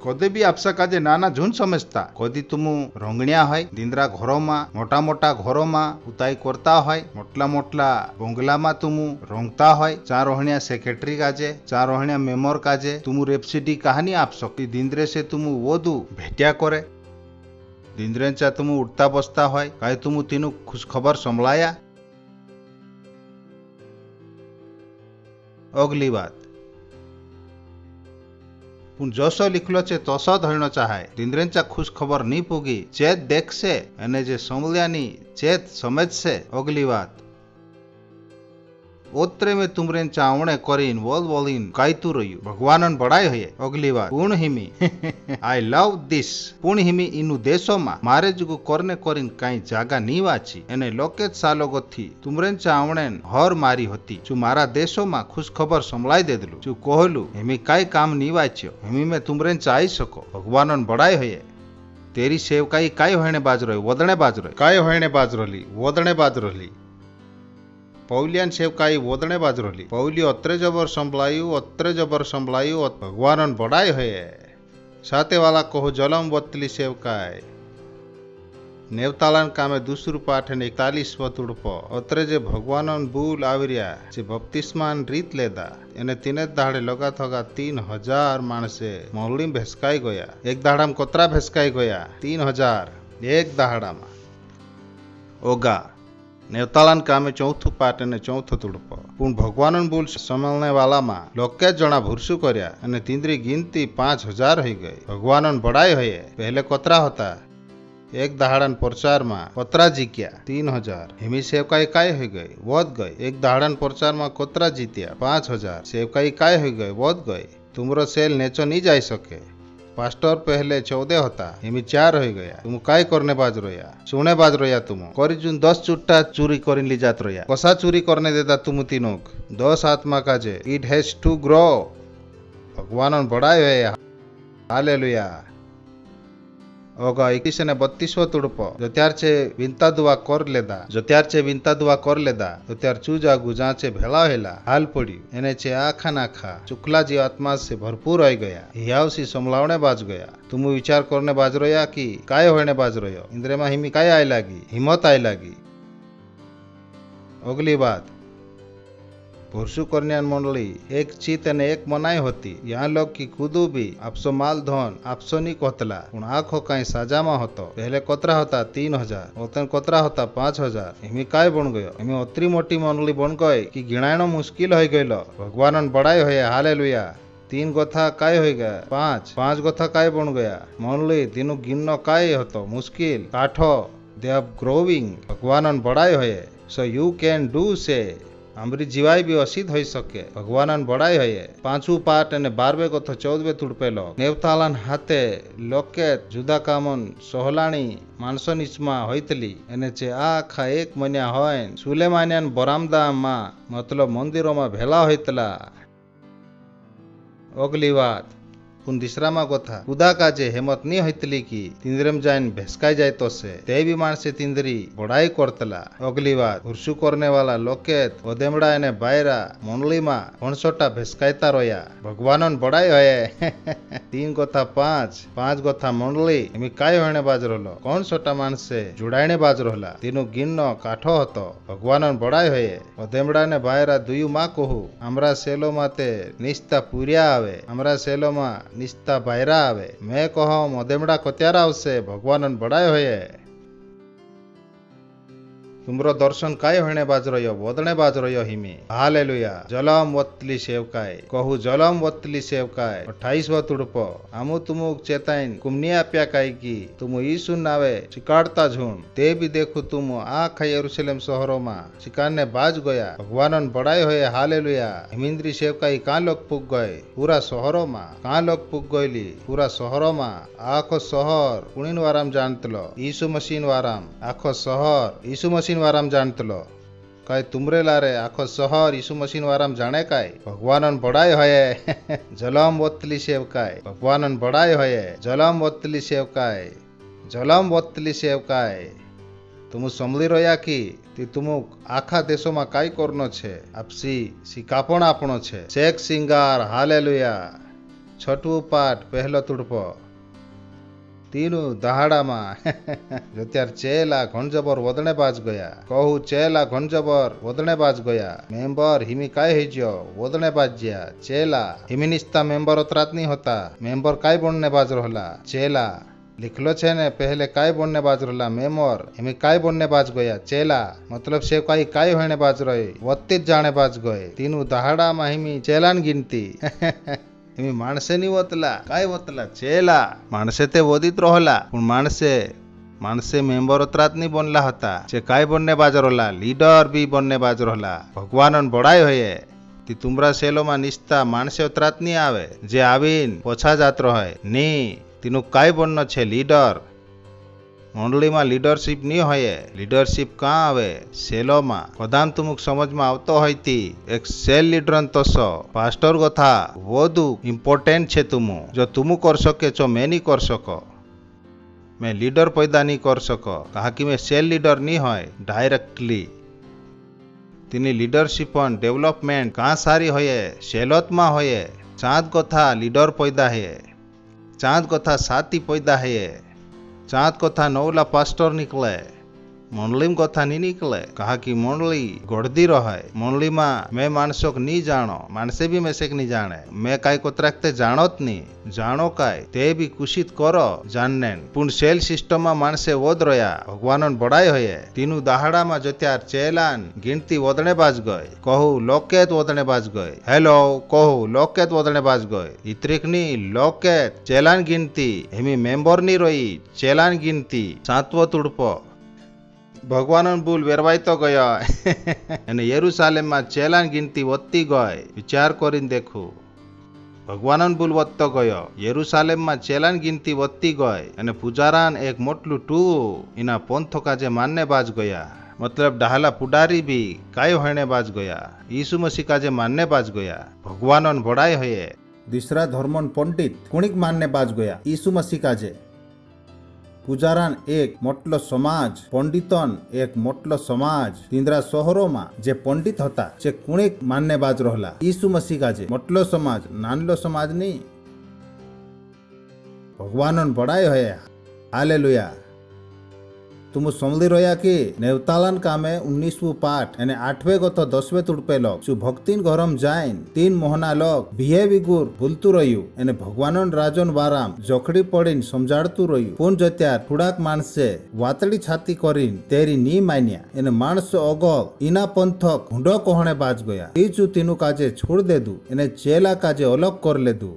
कदे भी आपसा काजे नाना झुन समझता कदी तुमु रोंगणिया है दिंद्रा घरों में मोटा मोटा घरों में उताई करता है मोटला मोटला बंगला में तुमु रोंगता है चार रोहणिया सेक्रेटरी काजे चार रोहणिया मेमोर काजे तुमु रेपसिडी कहानी आप सकती दिंद्रे से तुमु वोदू भेटिया करे दिंद्रेंचा तुमु उठता बसता है काय तुमु तीनु खुश खबर संभळाया अगली बात पण जसो लिखलो छे तसो धरणो चाहे दिंद्रेंचा खुश खबर नहीं पोगी चेत देखसे अने जे समल्यानी चेत समझसे अगली बात ओत्रे में तुमरेन चावणे करीन वोल वोलिन कायतु रह्यु भगवानन बड़ाई है अगली बात पूर्ण हिमी आई लव दिस पूर्ण हिमी इनु देशो में मारे जुगु करने करीन काई जागा नी वाची एने लोकेत सालोगो थी तुमरेन चावणेन हर मारी होती चु मारा देशो में खुश खबर संभळाई देदलु चु कोहलु हिमी काई काम नी वाच्यो हिमी में तुमरेन चाई सको भगवानन बड़ाई है तेरी सेवकाई काय होने बाजरो वदणे बाजरो काय होने बाजरोली वदणे बाजरोली पौलियान सेवकाई वोदणे बाजरोली पौली अत्रे जबर संभळायु भगवानन बड़ाई है साते वाला कहो जलम वत्तली सेवकाई नेवतालन कामे दूसरू पाठ ने 41 तुड़पो अत्रे जे भगवानन बूल आवरिया जे बपतिस्मान रीत लेदा एने तीने दाड़े लगा थगा 3000 माणसे मोहली भेसकाई गया एक दाड़ाम कोतरा भेसकाई गया 3000 एक दाड़ामा ओगा नेवतालन कामे चौथु पाठ ने चौथो तुड़पो पुण भगवानन बोल समलने वाला मा लोके जना भूरसु कर्या अने तींद्री गिनती 5000 हो गई भगवानन बड़ाई है पहले कोतरा होता एक दहाड़न प्रचार में कोतरा जीत्या 3000 हिमी सेवकाई काय हो गई वोद गई एक दहाड़न प्रचार में कोतरा जीत्या 5000 सेवकाई काय हो गई वोद गई तुमरो सेल नेचो नहीं जाई सके पास्टर पहले 14 होता हिमी 4 हो गया तुम काय करने बाज रोया सुने बाज रोया तुम करी जुन 10 चुट्टा चोरी करिन ली जात रोया कसा चोरी करने देता तुम तीनोक 10 आत्मा काजे इट हैज टू ग्रो भगवान बड़ाई है हालेलुया ओगा 21 ने 32 तुड़पो जो त्यार छे विनता दुआ कर लेदा जो त्यार छे विनता दुआ कर लेदा तो त्यार चूजागु जहाँ छे भेला हेला हाल पड़ी एने छे आखा नाखा चुकला जी आत्मा से भरपूर हो गया हियावसी समलावने बाज गया तुम विचार करने बाज रोया कि काय होने बाज रोयो इंद्रे में हिमी काय आई लागी हिम्मत आई लागी अगली बात पुरुषु कन्या मंडली एक चित ने एक मनाई होती यहाँ लोग की खुदू भी आपसो माल धन आपसो नहीं कोतला उन आँखों कहीं साजामा होतो पहले कोतरा होता 3000 ओतन कोतरा होता 5000 हिमी काय बन गयो हिमी अत्री मोटी मंडली बन गई कि गिणायनो मुश्किल हो गयो भगवान बड़ाई होए हालेलुया 3 गोथा काय हो गया 5 गोथा काय बन गया मंडली तीनों गिननो काय होतो मुश्किल काठो दे आर ग्रोविंग भगवान बड़ाई होए सो यू कैन डू से आमरी जीवाई भी असित हो सके भगवान बड़ाई है 5 पाठ ने 12 को 14 तुड़पेलो नेवतालन हाथे लोके जुदा कामन सोहलाणी मानसो नीचमा होइतली एने चे आखा एक मन्या होय सुलेमानियन बरामदा मा मतलब मंदिरों में भेला होइतला अगली बात पुन दिसरामा गोथा कुदा काजे हेमत नी होइतली की तिंद्रेम जाइन भेसकाई जायतो से ते भी मानसे तिंद्री बड़ाई करतला। अगली बात हुरसु करने वाला लोकेत ओदेमड़ा एने बायरा मंडली मा भणसोटा भेसकायता रोया भगवानन बड़ाई होये 3 गोथा 5 गोथा मंडली एमी काय होने बाज रहलो कौन सोटा मानसे जुड़ाइने बाज रहला तीनु गिन्नो काठो हतो भगवानन बड़ाई होये ओदेमड़ा ने बायरा दुयु मा कहू हमरा सेलो माते निस्ता पुरिया आवे हमरा सेलो मा निस्ता बायरा आवे मैं कहो ओदेमड़ा कोत्यारा आवसे भगवानन बड़ाई होये। तुमरो दर्शन काय होने बाज रह्यो वदने बाज रह्यो हिमी हालेलुया जलम वत्तली सेवकाय कहू जलम वत्तली सेवकाय 28 तुड़पो आमु तुमुक चेताइन कुमनी आप्या काय की तुम यीशु नावे चिकाड़ता झूम ते भी देखू तुम आखा यरूशलेम शहरों मा चिकाने बाज गया भगवानन बड़ाई होए हालेलुया। हिमिंद्री सेवकाई कहाँ लोग पुग गए पूरा शहरों मा कहाँ लोग पुग गयली पूरा शहरों मा आखो शहर कुणीन वाराम जानतलो यीशु मसीन वाराम आखो शहर यीशु मसीन वाराम जानतलो काय तुमरे लारे आखो शहर यीशु मसीन वाराम जाने काय भगवानन बड़ाई होये जलम वत्तली सेवकाय भगवानन बड़ाई होये जलम वत्तली सेवकाय जलम वत्तली सेवकाय तुम समली रोया की ती तुमुक आखा देशों में काय करनो छे आपसी सिकापण आपणो छे शेख सिंगार हालेलुया। छठवू पाठ पहलो तुड़पो तीनू दहाड़ा में जो त्यार चेला घणजबर वदने बाज गया कहू चेला घणजबर वदने बाज गया मेंबर हिमी काय हेज्यो वदने बाज्या चेला हिमी निस्ता मेंबर उतरात नहीं होता मेंबर काय बनने बाज रहला चेला लिखलो छे ने पहले काय बनने बाज रहला मेमोर हिमी काय बनने बाज गया चेला मतलब से काय होने बाज रहे वत्ती जाने बाज गए तीनू दहाड़ा में हिमी चेलान गिनती हिमी माणसे नी वतला काय वतला चेला माणसे ते वदित रहला पण माणसे मेंबर उतरात नहीं बनला होता चे काय बनने बाज रहला लीडर भी बनने बाज रहला भगवानन बड़ाई होये ती तुमरा सेलो में निस्ता माणसे उतरात नहीं आवे जे आवीन पोछा जात रहे नी तीनु काय बननो छे लीडर मंडली में लीडरशिप नहीं होये लीडरशिप कहाँ आवे सेलो में कदाम तुमुक समझ में आवतो होयती एक सेल लीडरन तोसो पास्टर कथा वधु इम्पोर्टेंट छे तुमु जो तुमु कर सके छो मैं नहीं कर सको मैं लीडर पैदा नहीं कर सको कहा कि मैं सेल लीडर नहीं होय डायरेक्टली तीनी लीडरशिप डेवलपमेंट कहाँ सारी होये सेलोत में होये चाँद कथा लीडर पैदा है चाँद कथा साथी पैदा है चाँद कथा नौला पास्टर निकले मंडली में कथा नहीं निकले कहा कि मंडली गड़दी रहे मंडली में मैं मानसोक नहीं जानो मानसे भी मैसेक नहीं जाने मैं काय को रखते जानोत नहीं जानो काय ते भी कुशित करो जानने पुन सेल सिस्टम में मानसे वोद रया भगवानन बड़ाई होये तीनू दहाड़ा में जो त्यार चेलान गिनती वदने बाज गए कहू लोकेत वदने बाज गए हेलो कहू लोकेत वदने बाज गए इतरिकनी लोकेत चेलान गिनती हेमी मेंबर नहीं रही चेलान गिनती सातवो तुड़पो भगवानन बुल वेरवाई तो गया यरूशलेम में चेलान गिनती वत्ती गए विचार करीन देखू भगवानन बुल वत्तो गयो यरूशलेम में चेलान गिनती वत्ती गए पुजारान एक मोटलू टू इना पंथो काजे मानने बाज गया मतलब डाहला पुडारी भी काय होने बाज गया यीशु मसीह काजे मानने बाज गया भगवानन बड़ाई होये। दूसरा धर्मन पंडित कुणिक मानने बाज गया यीशु मसीह काजे पुजारान एक मोटलो समाज पंडितन एक मोटलो समाज तींद्रा शहरों में जे पंडित होता चे कुणिक मानने बाज रहला यीशु मसीह काजे मोटलो समाज नानलो समाज नहीं भगवानन बड़ाई होये हालेलुया। तुम समली रोया कि नेवतालन कामे 19वू पाठ यानी 8वें गो तो 10वें तुड़पे लोग जो भक्तिन घरम जाइन 3 मोहना लोग बिहे विगुर भूलतू रह्यू यानी भगवानन राजन वाराम जोखड़ी पड़ीन समझाड़तू रह्यू पुन जत्यार थोड़ाक माणसे वातड़ी छाती करीन तेरी नी मान्या यानी माणस अगोग इना पंथक हुंडो कोहणे बाज गया तीचू तीनू काजे छोड़ दे दू यानी चेला काजे अलग कर ले दू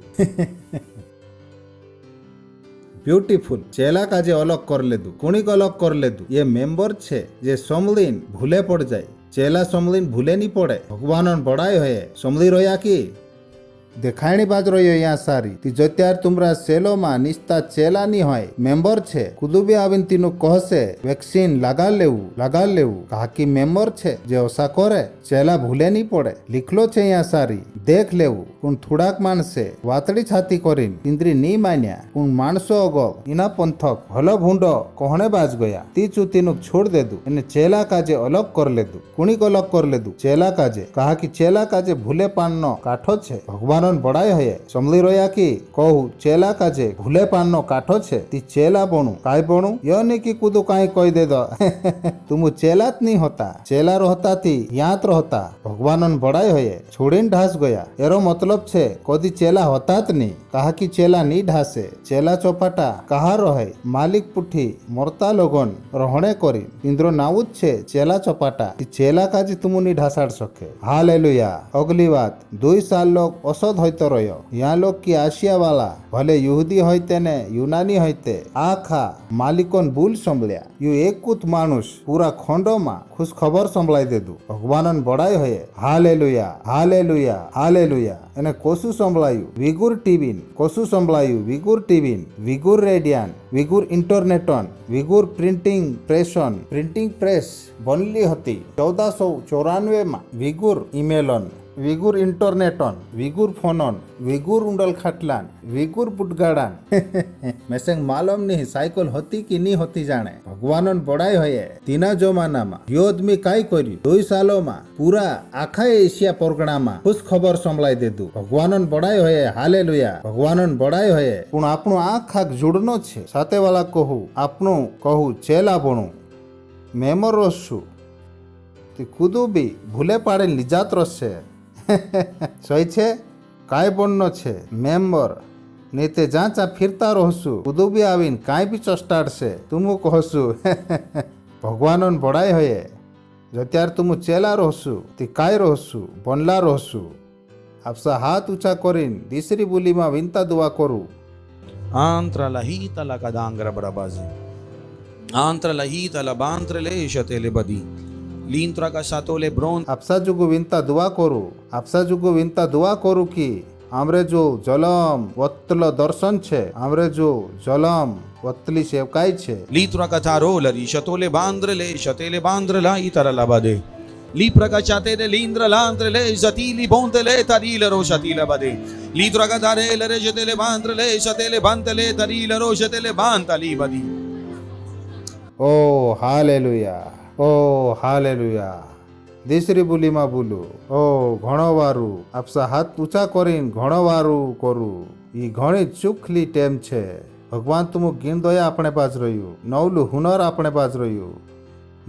ब्यूटीफुल चेला काजे अलग कर ले दू कुणिक अलग कर ले दू ये मेंबर छे जे समलीन भूले पड़ जाए चेला समलीन भूले नहीं पड़े भगवानन बड़ाई होये समली रोया की દેખાણી બાજ રહ્યો યા સારી તી જત્યાર તુમરા સેલોમાં નિસ્તા ચેલાની હોય મેમ્બર છે કુદુબી આવીને તીનું કહશે વેક્સિન લગા લેવું કાકી મેમ્બર છે જે ઓસા કરે ચેલા ભૂલે નહીં પડે લીખલો છે યા સારી દેખ લેવું પણ થોડાક માણસે વાતડી છાતી કરીને ઇન્દ્રી ની માન્યા પણ માણસો અગો ઇના પંથક ભલો ભૂંડો કોહણે બાજ ગયા તી ચૂતીનું છોડ દેદું એને ચેલા કાજે અલગ કર લેદું કુણીક અલગ કર લેદું ચેલા કાજે કહા કે ચેલા કાજે ભૂલે પાનનો કાઠો છે ભગવાન બડાય હયે સમલી રહ્યા કે કહું ચેલા કાજે ભૂલે પાનનો કાઠો છે તી ચેલા બણું કાય બણું યો ને કે કુદું કાંઈ કહી દે દો તુમ ચેલા જ નહીં હોતા ચેલા રહતા થી યાત રહતા ભગવાન બડાય હયે છોડીને ઢાસ ગયા એરો મતલબ છે કોદી ચેલા હોતા જ નહીં કહા કે ચેલા ની ઢાસે ચેલા ચોપાટા કહા રહે માલિક પુઠી મરતા લોગન રહણે કરી ઇન્દ્રો નાવું જ છે ચેલા ચોપાટા ચેલા કાજે તુમુની ઢાસાડ શકે હાલેલુયા અગલી વાત 2 સાલ લોગ અસદ હોયતો રહ્યો યા લોગ કી આશિયા વાલા ભલે યુહદી હોયતે ને યુનાની હોયતે આખા માલિકોન ભૂલ સંભળ્યા યુ એકૂત માણુસ પૂરા ખંડોમાં ખુશ ખબર સંભળાઈ દેદું ભગવાનન બડાય હયે હાલેલુયા હાલેલુયા હાલેલુયા એને કોસું સંભળાયું વિગુર ટીવીન કોસું સંભળાયું વિગુર ટીવીન વિગુર રેડિયાન વિગુર ઇન્ટરનેટોન વિગુર પ્રિન્ટિંગ પ્રેસ બનલી હતી 1494 માં વિગુર ઈમેલોન વિગુર ઇન્ટરનેટોન વિગુર ફોનોન વિગુર ઉંડલ ખાટલાન વિગુર પુટગાડાન મેસેંગ માલમ નહીં સાયકલ હતી કે નહીં હતી જાણે ભગવાનન બડાય હયે તીના જમાનામાં યો આદમી કાંઈ કર્યું 2 સાલોમાં પૂરા આખા એશિયા પરગણામાં ખુશ ખબર સંભળાઈ દીધું ભગવાનન બડાય હયે હાલેલુયા ભગવાનન બડાય હયે પણ આપણું આ ખાક જોડનો છે સાથે વાળા કહું ચેલા ભણું મેમર રોશું તે કુદું બી ભૂલે પાડે લીજાત રોશે સહી છે કાંઈ બનનો છે મેમ્બર ને તે જાંચા ફિરતા રહશું કુદુબી આવીને કાંઈ બી ચસ્તાડશે તુમું કહશું ભગવાનન બડાય હયે જત્યાર તુમું ચેલા રહશું તે કાંઈ રહશું બનલા રહશું આપસા હાથ ઊંચા કરીને દીસરી બોલીમાં વિનતા દુઆ કરું Antra lahita la kadangra brabazi. Antra lahita la bantre le shatele badi. Lintra ka satole bron. આપસા જુગુ વિનતા દુઆ કરું આપસા જુગુ વિનતા દુઆ કરું કે આમરે જો જલમ વત્તલ દર્શન છે આમરે જો જલમ વત્તલી સેવકાઈ છે Litra ka tarolari shatole bandre le shatele bandre la itara la bade. Lipra ka chatele lindra lantre le zatili bonte le tarile ro shatila bade. Litra ka darele re shatele bandre le shatele bante le tarile ro shatele bantali badi. ઓ હાલેલુયા ઓ હાલેલુયા દીસરી બોલીમાં બોલું ઓ ઘણો વારું આપસા હાથ ઊંચા કરીને ઘણો વારું કરું ઈ ઘણી ચૂખલી ટેમ છે ભગવાન તુમું ગીણ દયા આપણે બાજ રહ્યું નવલું હુનર આપણે બાજ રહ્યું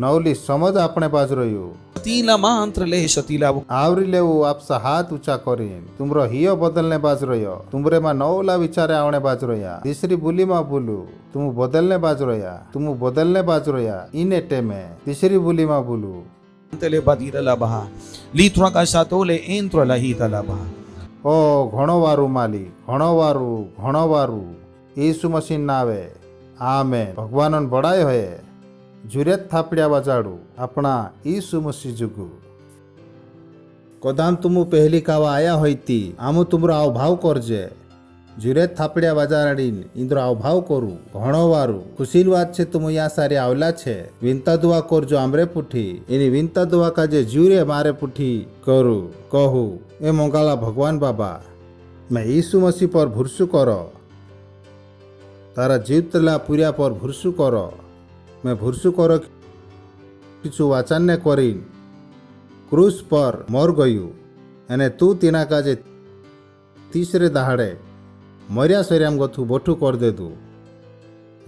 નવલી સમજ આપણે બાજ રહ્યું Tila mantra le shatila. આવરી લેવું આપસા હાથ ઊંચા કરીને તુમરો હિયો બદલને બાજ રહ્યો તુમરેમાં નવલા વિચારે આવણે બાજ રહ્યા તીસરી બોલીમાં બોલું તુમુ બદલને બાજ રહ્યા ઈને ટેમે તીસરી બોલીમાં બોલું Tele badira la baha. Litra ka satole entra la hita la baha. ઓ ઘણો વારું માલિક ઘણો વારું ઈસુ મસીન નાવે આમે ભગવાનન બડાય હયે જુરેત થાપડ્યા બજાડું આપણા ઈસુ મસી જુગુ કદામ તુમુ પહેલી કાવા આયા હોયતી આમુ તુમરો આવભાવ કરજે જુરેત થાપડ્યા બજાડીને ઇન્દ્રો આવભાવ કરું ઘણો વારું ખુશીલ વાત છે તુમુ યા સારી આવલા છે વિનતા દુઆ કરજો આમરે પુઠી એની વિનતા દુઆ કાજે જુરે મારે પુઠી કરું કહું એ મોંગાલા ભગવાન બાબા મેં ઈસુ મસી પર ભૂરસું કરો તારા જીવતલા પૂર્યા પર ભૂરસું કરો મેં ભૂરસું કરો કીચું વાચનને કરીને ક્રૂસ પર મોર ગયું અને તું તેના કાજે તીસરે દહાડે મર્યા સર્યામ ગથું બોઠું કર દેતું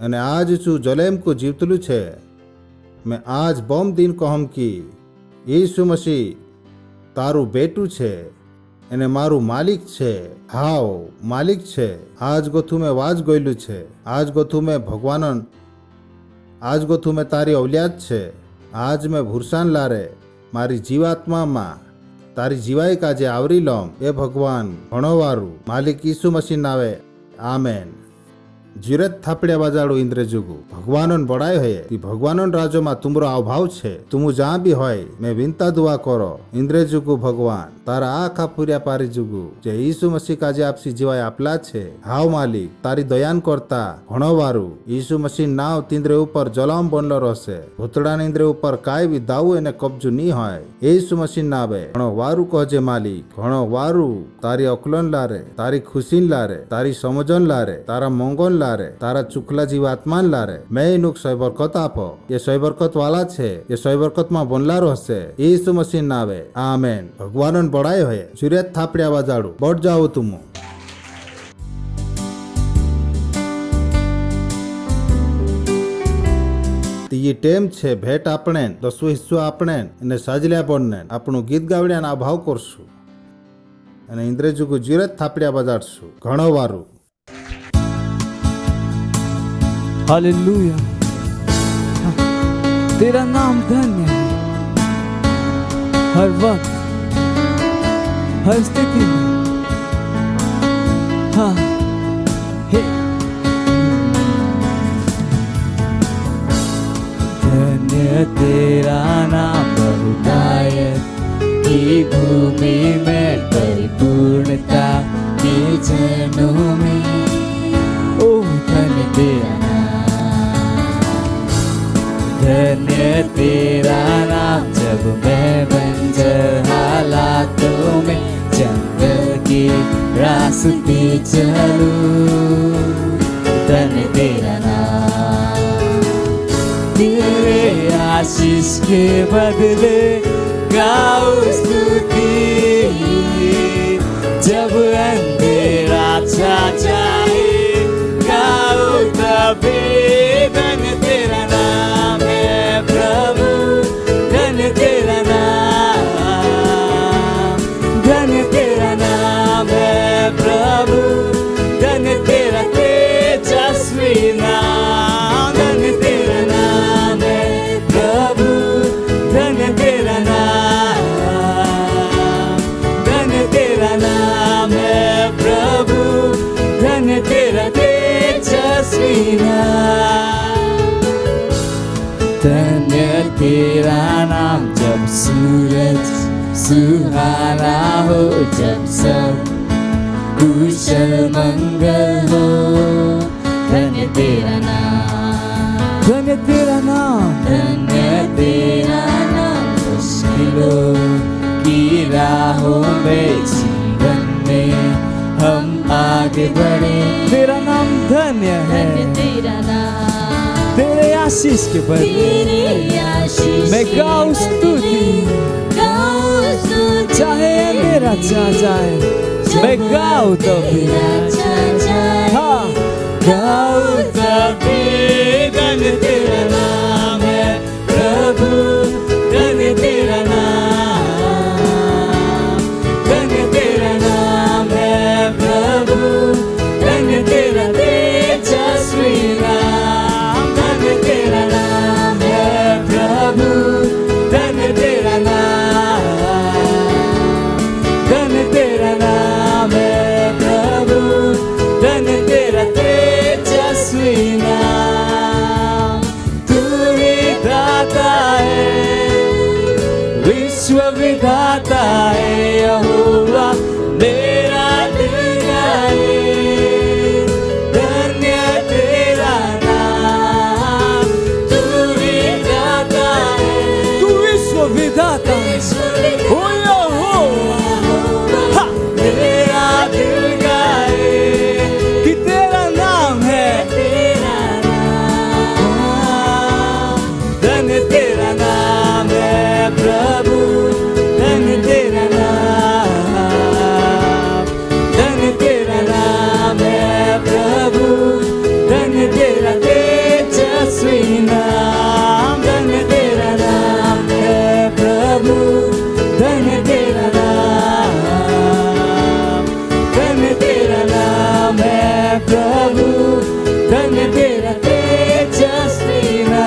અને આજ છું જલેમકું જીવતલું છે મેં આજ બોમ દિન કહમ કી ઈસુ મસી તારું બેટું છે અને મારું માલિક છે હાવ માલિક છે આજ ગથું મેં વાજ ગયેલું છે આજ ગથું મેં ભગવાનન આજ ગોથું મેં તારી અવલિયાત છે આજ મેં ભૂરસાન લારે મારી જીવાત્મામાં તારી જીવાઈ કાજે આવરી લોમ એ ભગવાન ઘણો વારું માલિક ઈસુ મસીહ નાવે આમેન જીરત થાપડ્યા બાજાડું ઇન્દ્ર જુગુ ભગવાનોન બડાય હે તી ભગવાનોન રાજોમાં તુમરો અભાવ છે તુમુ જ્યાં બી હોય મેં વિનતા દુઆ કરો ઇન્દ્ર જુગુ ભગવાન તારા આખા પૂર્યા પારી જુગુ જે ઈસુ મસીહ કાજે આપસી જીવાય આપલા છે હાવ માલિક તારી દયાન કરતા ઘણો વારું ઈસુ મસીહ નાવ તીંદ્રે ઉપર જલામ બનલો રહેશે ભૂતડા ઇન્દ્ર ઉપર કાંઈ બી દાવું એને કબજુ ની હોય ઈસુ મસીહ નાવે ઘણો વારું કહજે માલિક ઘણો વારું તારી અકલોન લારે તારી ખુશીન લારે તારી સમજન લારે તારા મોંગોન લારે તારા ચુકલા જીવાત્માન લારે મેં એનું સૈબરકત આપો એ સૈબરકત વાલા છે એ સૈબરકતમાં બનલારો હશે ઈસુ મસીહ નાવે આમેન ભગવાનન બડાય હોય સુરેત થાપડ્યા બાજાડું બટ જાઓ તુમો ત્રીજી ટેમ છે ભેટ આપણે 10 હિસ્સો આપણે અને સાજલ્યા પણ આપણું ગીત ગાવડ્યાના અભાવ કરશું અને ઇન્દ્રજુગુ જીરત થાપડ્યા બજાડશું ઘણો વારું हालेलुया तेरा नाम धन्य है हर वक्त हर स्थिति में हाँ हे धन्य तेरा नाम बहुतायत की भूमि में परिपूर्णता के जनों में ओ धन्य तेरा धन्य तेरा नाम जब मैं बंजर हालातों में जंगल के रास्ते चलूं धन्य तेरा नाम तेरे आशीष के बदले गाओ स्तुति जब अंधेरा छा जाए गाओ तभी धन्य तेरा नाम है प्रभु धन्य तेरा नाम धन्य तेरा नाम है प्रभु धन्य तेरा तेजस्वी नाम धन्य तेरा नाम है प्रभु धन्य तेरा नाम धन्य तेरा नाम है प्रभु धन्य तेरा तेजस्वी नाम धन्य तेरा नाम जब सूरज सुहाना हो जब सब कुशल मंगल हो धन्य तेरा नाम धन्य तेरा नाम धन्य तेरा नाम मुश्किलों की राहों में जीवन में हम आगे बढ़े तेरा नाम धन्य है तेरा नाम तेरे आशीष के बदले मैं गाऊं स्तुति चाहे अंधेरा छा जाए मैं गाऊं तभी हाँ गाऊं तभी धन्य तेरा नाम है प्रभु धन्य तेरा नाम धन्य तेरा नाम है प्रभु धन्य तेरा तेजस्वी नाम धन्य तेरा नाम है प्रभु धन्य तेरा नाम धन्य तेरा नाम है प्रभु धन्य तेरा तेजस्वी नाम तू ही दाता है विश्व विधाता है यहोवा मेरा दिल गाए धन्य तेरा नाम तू ही दाता है तू विश्व विधाता है ओ यहोवा मेरा दिल गाए कि तेरा नाम है तेरा नाम धन्य तेरा नाम है प्रभु धन्य तेरा नाम धन्य तेरा नाम है प्रभु धन्य तेरा तेजस्वी नाम धन्य तेरा नाम है प्रभु धन्य तेरा नाम धन्य तेरा नाम है प्रभु धन्य तेरा तेजस्वी नाम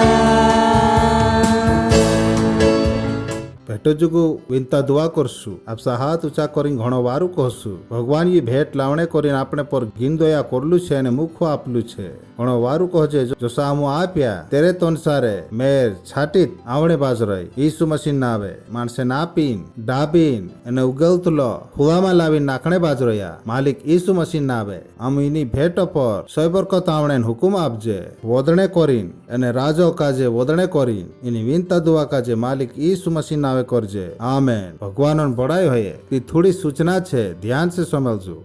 भेट जुगु विनता दुआ करसु आपसा हाथ ऊंचा करी घणो वारू कहसु भगवान ये भेट लावणे करीने આપણે પર ગીન દયા કરલું છે અને મુખો આપલું છે ઘણો વારું કહજે જો સામુ આપ્યા તેરે તનસારે મેર છાટીત આવણે બાજરાઈ ઈસુ મસીન ના આવે માણસે નાપીન ડાબીન અને ઉગલતલો ફુવામાં લાવીન નાખણે બાજરાયા માલિક ઈસુ મસીન ના આવે આમ એની ભેટ પર સૈબરકત આવણે હુકુમ આપજે વોદણે કરીન અને રાજો કાજે વોદણે કરીન એની વિનતા દુઆ કાજે માલિક ઈસુ મસીન ના આવે કરજે આમેન ભગવાનન બડાઈ હોય તે થોડી સૂચના છે ધ્યાન से સમજજો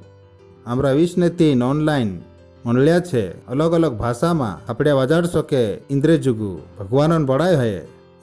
हमरा 20 ऑनलाइन मंडलिया छे अलग अलग भाषा में आपणे वजाड़शो के इंद्रेजुगु भगवान बड़ाई है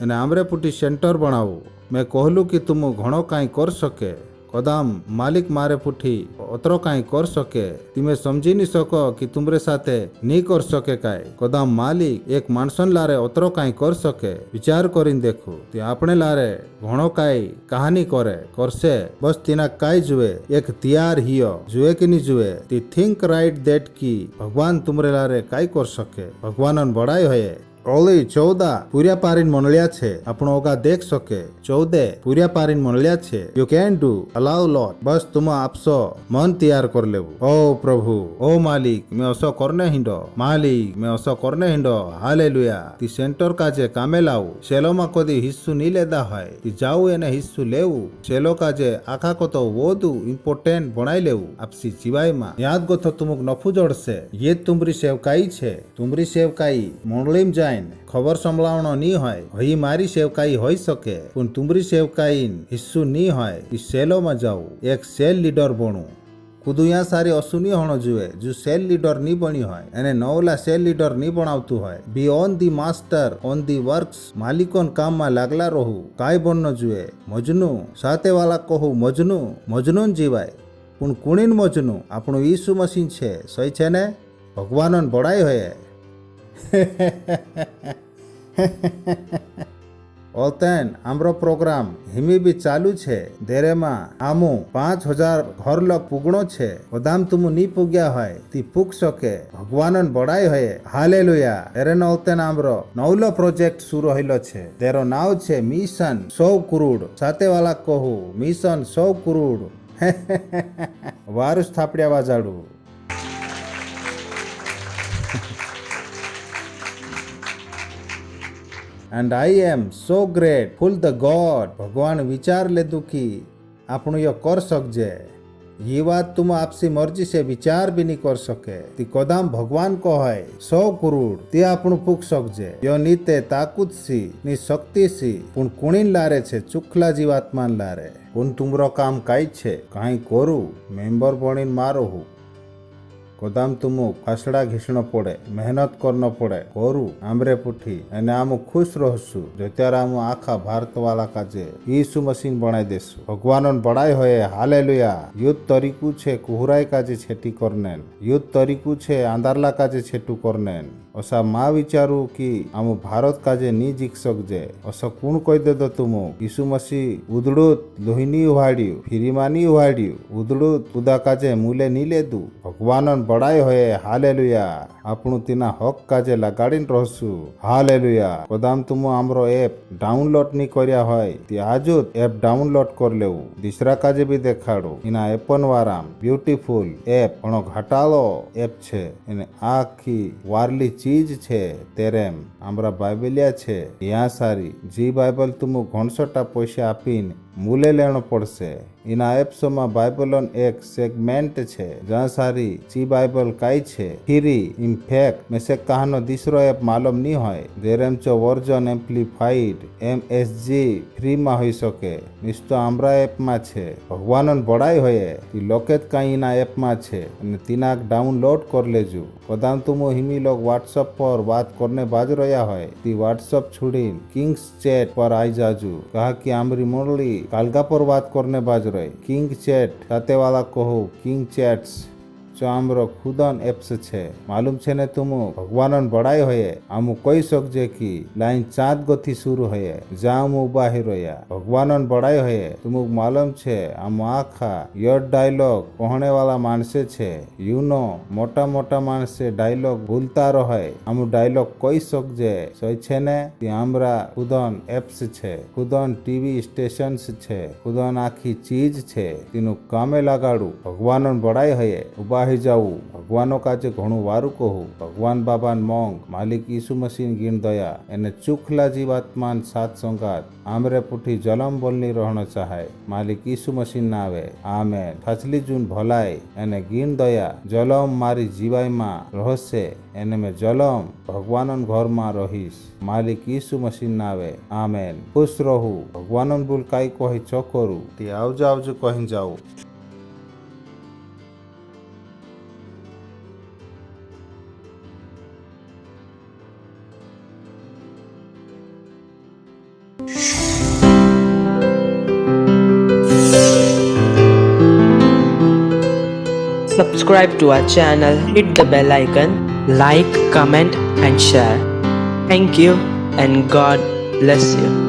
अने आमरे पुटी सेंटर बनावू मैं कहलू कि तुम घणो काई कर सके कदम मालिक मारे पुठी अतरो काई कर सके तुमे समझी नहीं सको कि तुमरे साथे नहीं कर सके काई कदम मालिक एक मानसन लारे अतरो काई कर सके विचार करीन देखो ते आपणे लारे घणो काई कहानी करे करसे बस तीना काई जुए एक तैयार हियो जुए कि नहीं जुए ती थिंक राइट दैट की भगवान तुमरे लारे काई कर सके भगवानन बड़ाई होए ओली 14 पूर्या पारीन मंडलिया छे आपणो ओगा देख सके 14 पूर्या पारीन मंडलिया छे you can do allow Lord बस तुम आपसो मन तैयार कर लेवू ओ प्रभु ओ मालिक मैं असो करने हिंडो मालिक मैं असो करने हिंडो हालेलुया ती सेंटर काजे कामे लावू सेलो मा कदी हिस्सू नी लेदा होय ती जाऊ एने हिस्सू लेवू सेलो काजे आखा को तो वोदू इंपोर्टेंट बनाई लेवू आपसी जीवाई मा याद गोथो तुमुक नफू जोड़से ये तुमरी सेवकाई छे तुमरी सेवकाई मंडलीम जाए खबर संभळावणो नी होय हई मारी सेवकाई होई सके पण तुमरी सेवकाई हिस्सू नी होय ई सेलो में जाऊ एक सेल लीडर बनू कुदुया सारी असुनी होणो जुए जो सेल लीडर नी बनी होय एने नवला सेल लीडर नी बनावतु होय be on the master on the works मालिकोन काम में लागला रहू काय बननो जुए मजनू साथे वाला कहू मजनू मजनून जीवाय पण कुणीन मजनू આપણું ઈસુ મસીહ છે સહી છે ને ભગવાનન બડાઈ હોય ઓલતેન આમરો પ્રોગ્રામ હિમી બી ચાલુ છે દેરેમાં આમુ 5000 ઘર લગ પુગણો છે કદામ તુમુ ની પુગ્યા હોય તી પુગ શકે ભગવાનન બડાઈ હોય હાલેલુયા એરેનો ઓલતેન આમરો નવલો પ્રોજેક્ટ શુરુ હઈલો છે તેરો નાવ છે મિશન 100 કરોડ સાથે વાલા કહું મિશન 100 કરોડ વારુ સ્થાપડ્યા વાજાડું and I am so grateful the God भगवान विचार ले दुखी આપણું યો कर सकजे ये बात तुम आपसी मर्जी से विचार भी नहीं कर सके ती कदम भगवान को है 100 करोड़ ते આપણું પૂક सकजे यो नीते ताकूत सी ની શક્તિ सी પણ કુણીન લારે છે ચુખલા જીવાત્માન લારે પણ તુમરો કામ કાઈ છે કાઈ કરું મેમ્બર બણીન મારો હું कदम तुमु फासड़ा घीसणो पड़े मेहनत करनो पड़े करू आमरे पुठी अने आमु खुश रहसु जो त्यारे आमु आखा भारत वाला काजे यीशु मसीह बनाई देसु भगवानन बड़ाई होए हालेलुया युद्ध तरीकू छे कुहुराई काजे छेटी करनेन युद्ध तरीकू छे आंदारला काजे छेटू करनेन असा मा विचारू कि आमु भारत काजे नी जीक सकजे असो कोण कही दे दो तुमु यीशु मसीह उदड़ूत लोहिनी उहाड्यू फिरीमानी उहाड्यू उदड़ूत उदा काजे मूले नी लेदू भगवानन बड़ाई होए हालेलुया આપણું તેના હક કાજે લગાડીને રહશું હાલેલુયા કદામ તુમ આમરો એપ ડાઉનલોડ ની કર્યા હોય તે આજુ એપ ડાઉનલોડ કરી લેવું દીસરા કાજે બી દેખાડું એના એપન વારામ બ્યુટીફુલ એપ ઘણો ઘટાડો એપ છે એને આખી વારલી ચીજ છે તેરેમ આમરા બાઇબલિયા છે યા સારી જી બાઇબલ તુમ ઘણસોટા પૈસા આપીને મૂલે લેણો પડશે એના એપ્સોમાં બાઇબલન એક સેગમેન્ટ છે જ્યાં સારી જી બાઇબલ કાઈ છે ફ્રી ઇનફેક્ટ મેસેક કહાનો દીસરો એપ માલુમ નહીં હોય જેરેમચો વર્ઝન એમ્પ્લીફાઈડ MSG ફ્રીમાં હોઈ શકે નિસ્તો આમરા એપમાં છે ભગવાનન બડાઈ હોય તે લોકેત કાંઈ એના એપમાં છે અને તિનાક ડાઉનલોડ કરી લેજો કદામ તુમો હિમી લોગ વોટ્સઅપ પર વાત કરને બાજ રહ્યા હોય તે વોટ્સઅપ છોડીને કિંગ્સ ચેટ પર आई जाजू कहा कि आमरी मुरली कालगा पर बात करने बाज रहे किंग चैट साथे वाला कहो किंग चैट्स जो आमरो खुदन एप्स छे मालूम छे ने तुम भगवानन बड़ाई होये आमु कोई सकजे कि लाइन 4 गोथी शुरू होये जाम उबाही रोया भगवानन बड़ाई होये तुम मालूम छे आमु आखा योर डायलॉग कहने वाला मानसे छे यू नो मोटा मोटा मानसे डायलॉग भूलता रहे आमु डायलॉग कोई सकजे सही छे ने कि आमरा खुदन एप्स छे खुदन टीवी स्टेशन छे खुदन आखी चीज छे तीनु कामे लगाड़ू भगवानन बड़ाई होये उबाही जाऊ भगवानो काजे घणु वारू कहू भगवान बाबान मोंग मालिक यीशु मसीह गिण दया एने चुखला जीवात्मान सात संगात आमरे पुठी जलम बोलनी रहना चाहे मालिक यीशु मसीह नावे आमेन थचली जून भलाई एने गिण दया जलम मारी जीवाई मा रहसे एने में जलम भगवानन घर मा रहीस मालिक यीशु मसीह नावे आमेन खुश रहू भगवानन बुल काई कही चकरू ती आवज आवज कहीं जाऊ Subscribe to our channel, hit the bell icon, like, comment and share. Thank you and God bless you.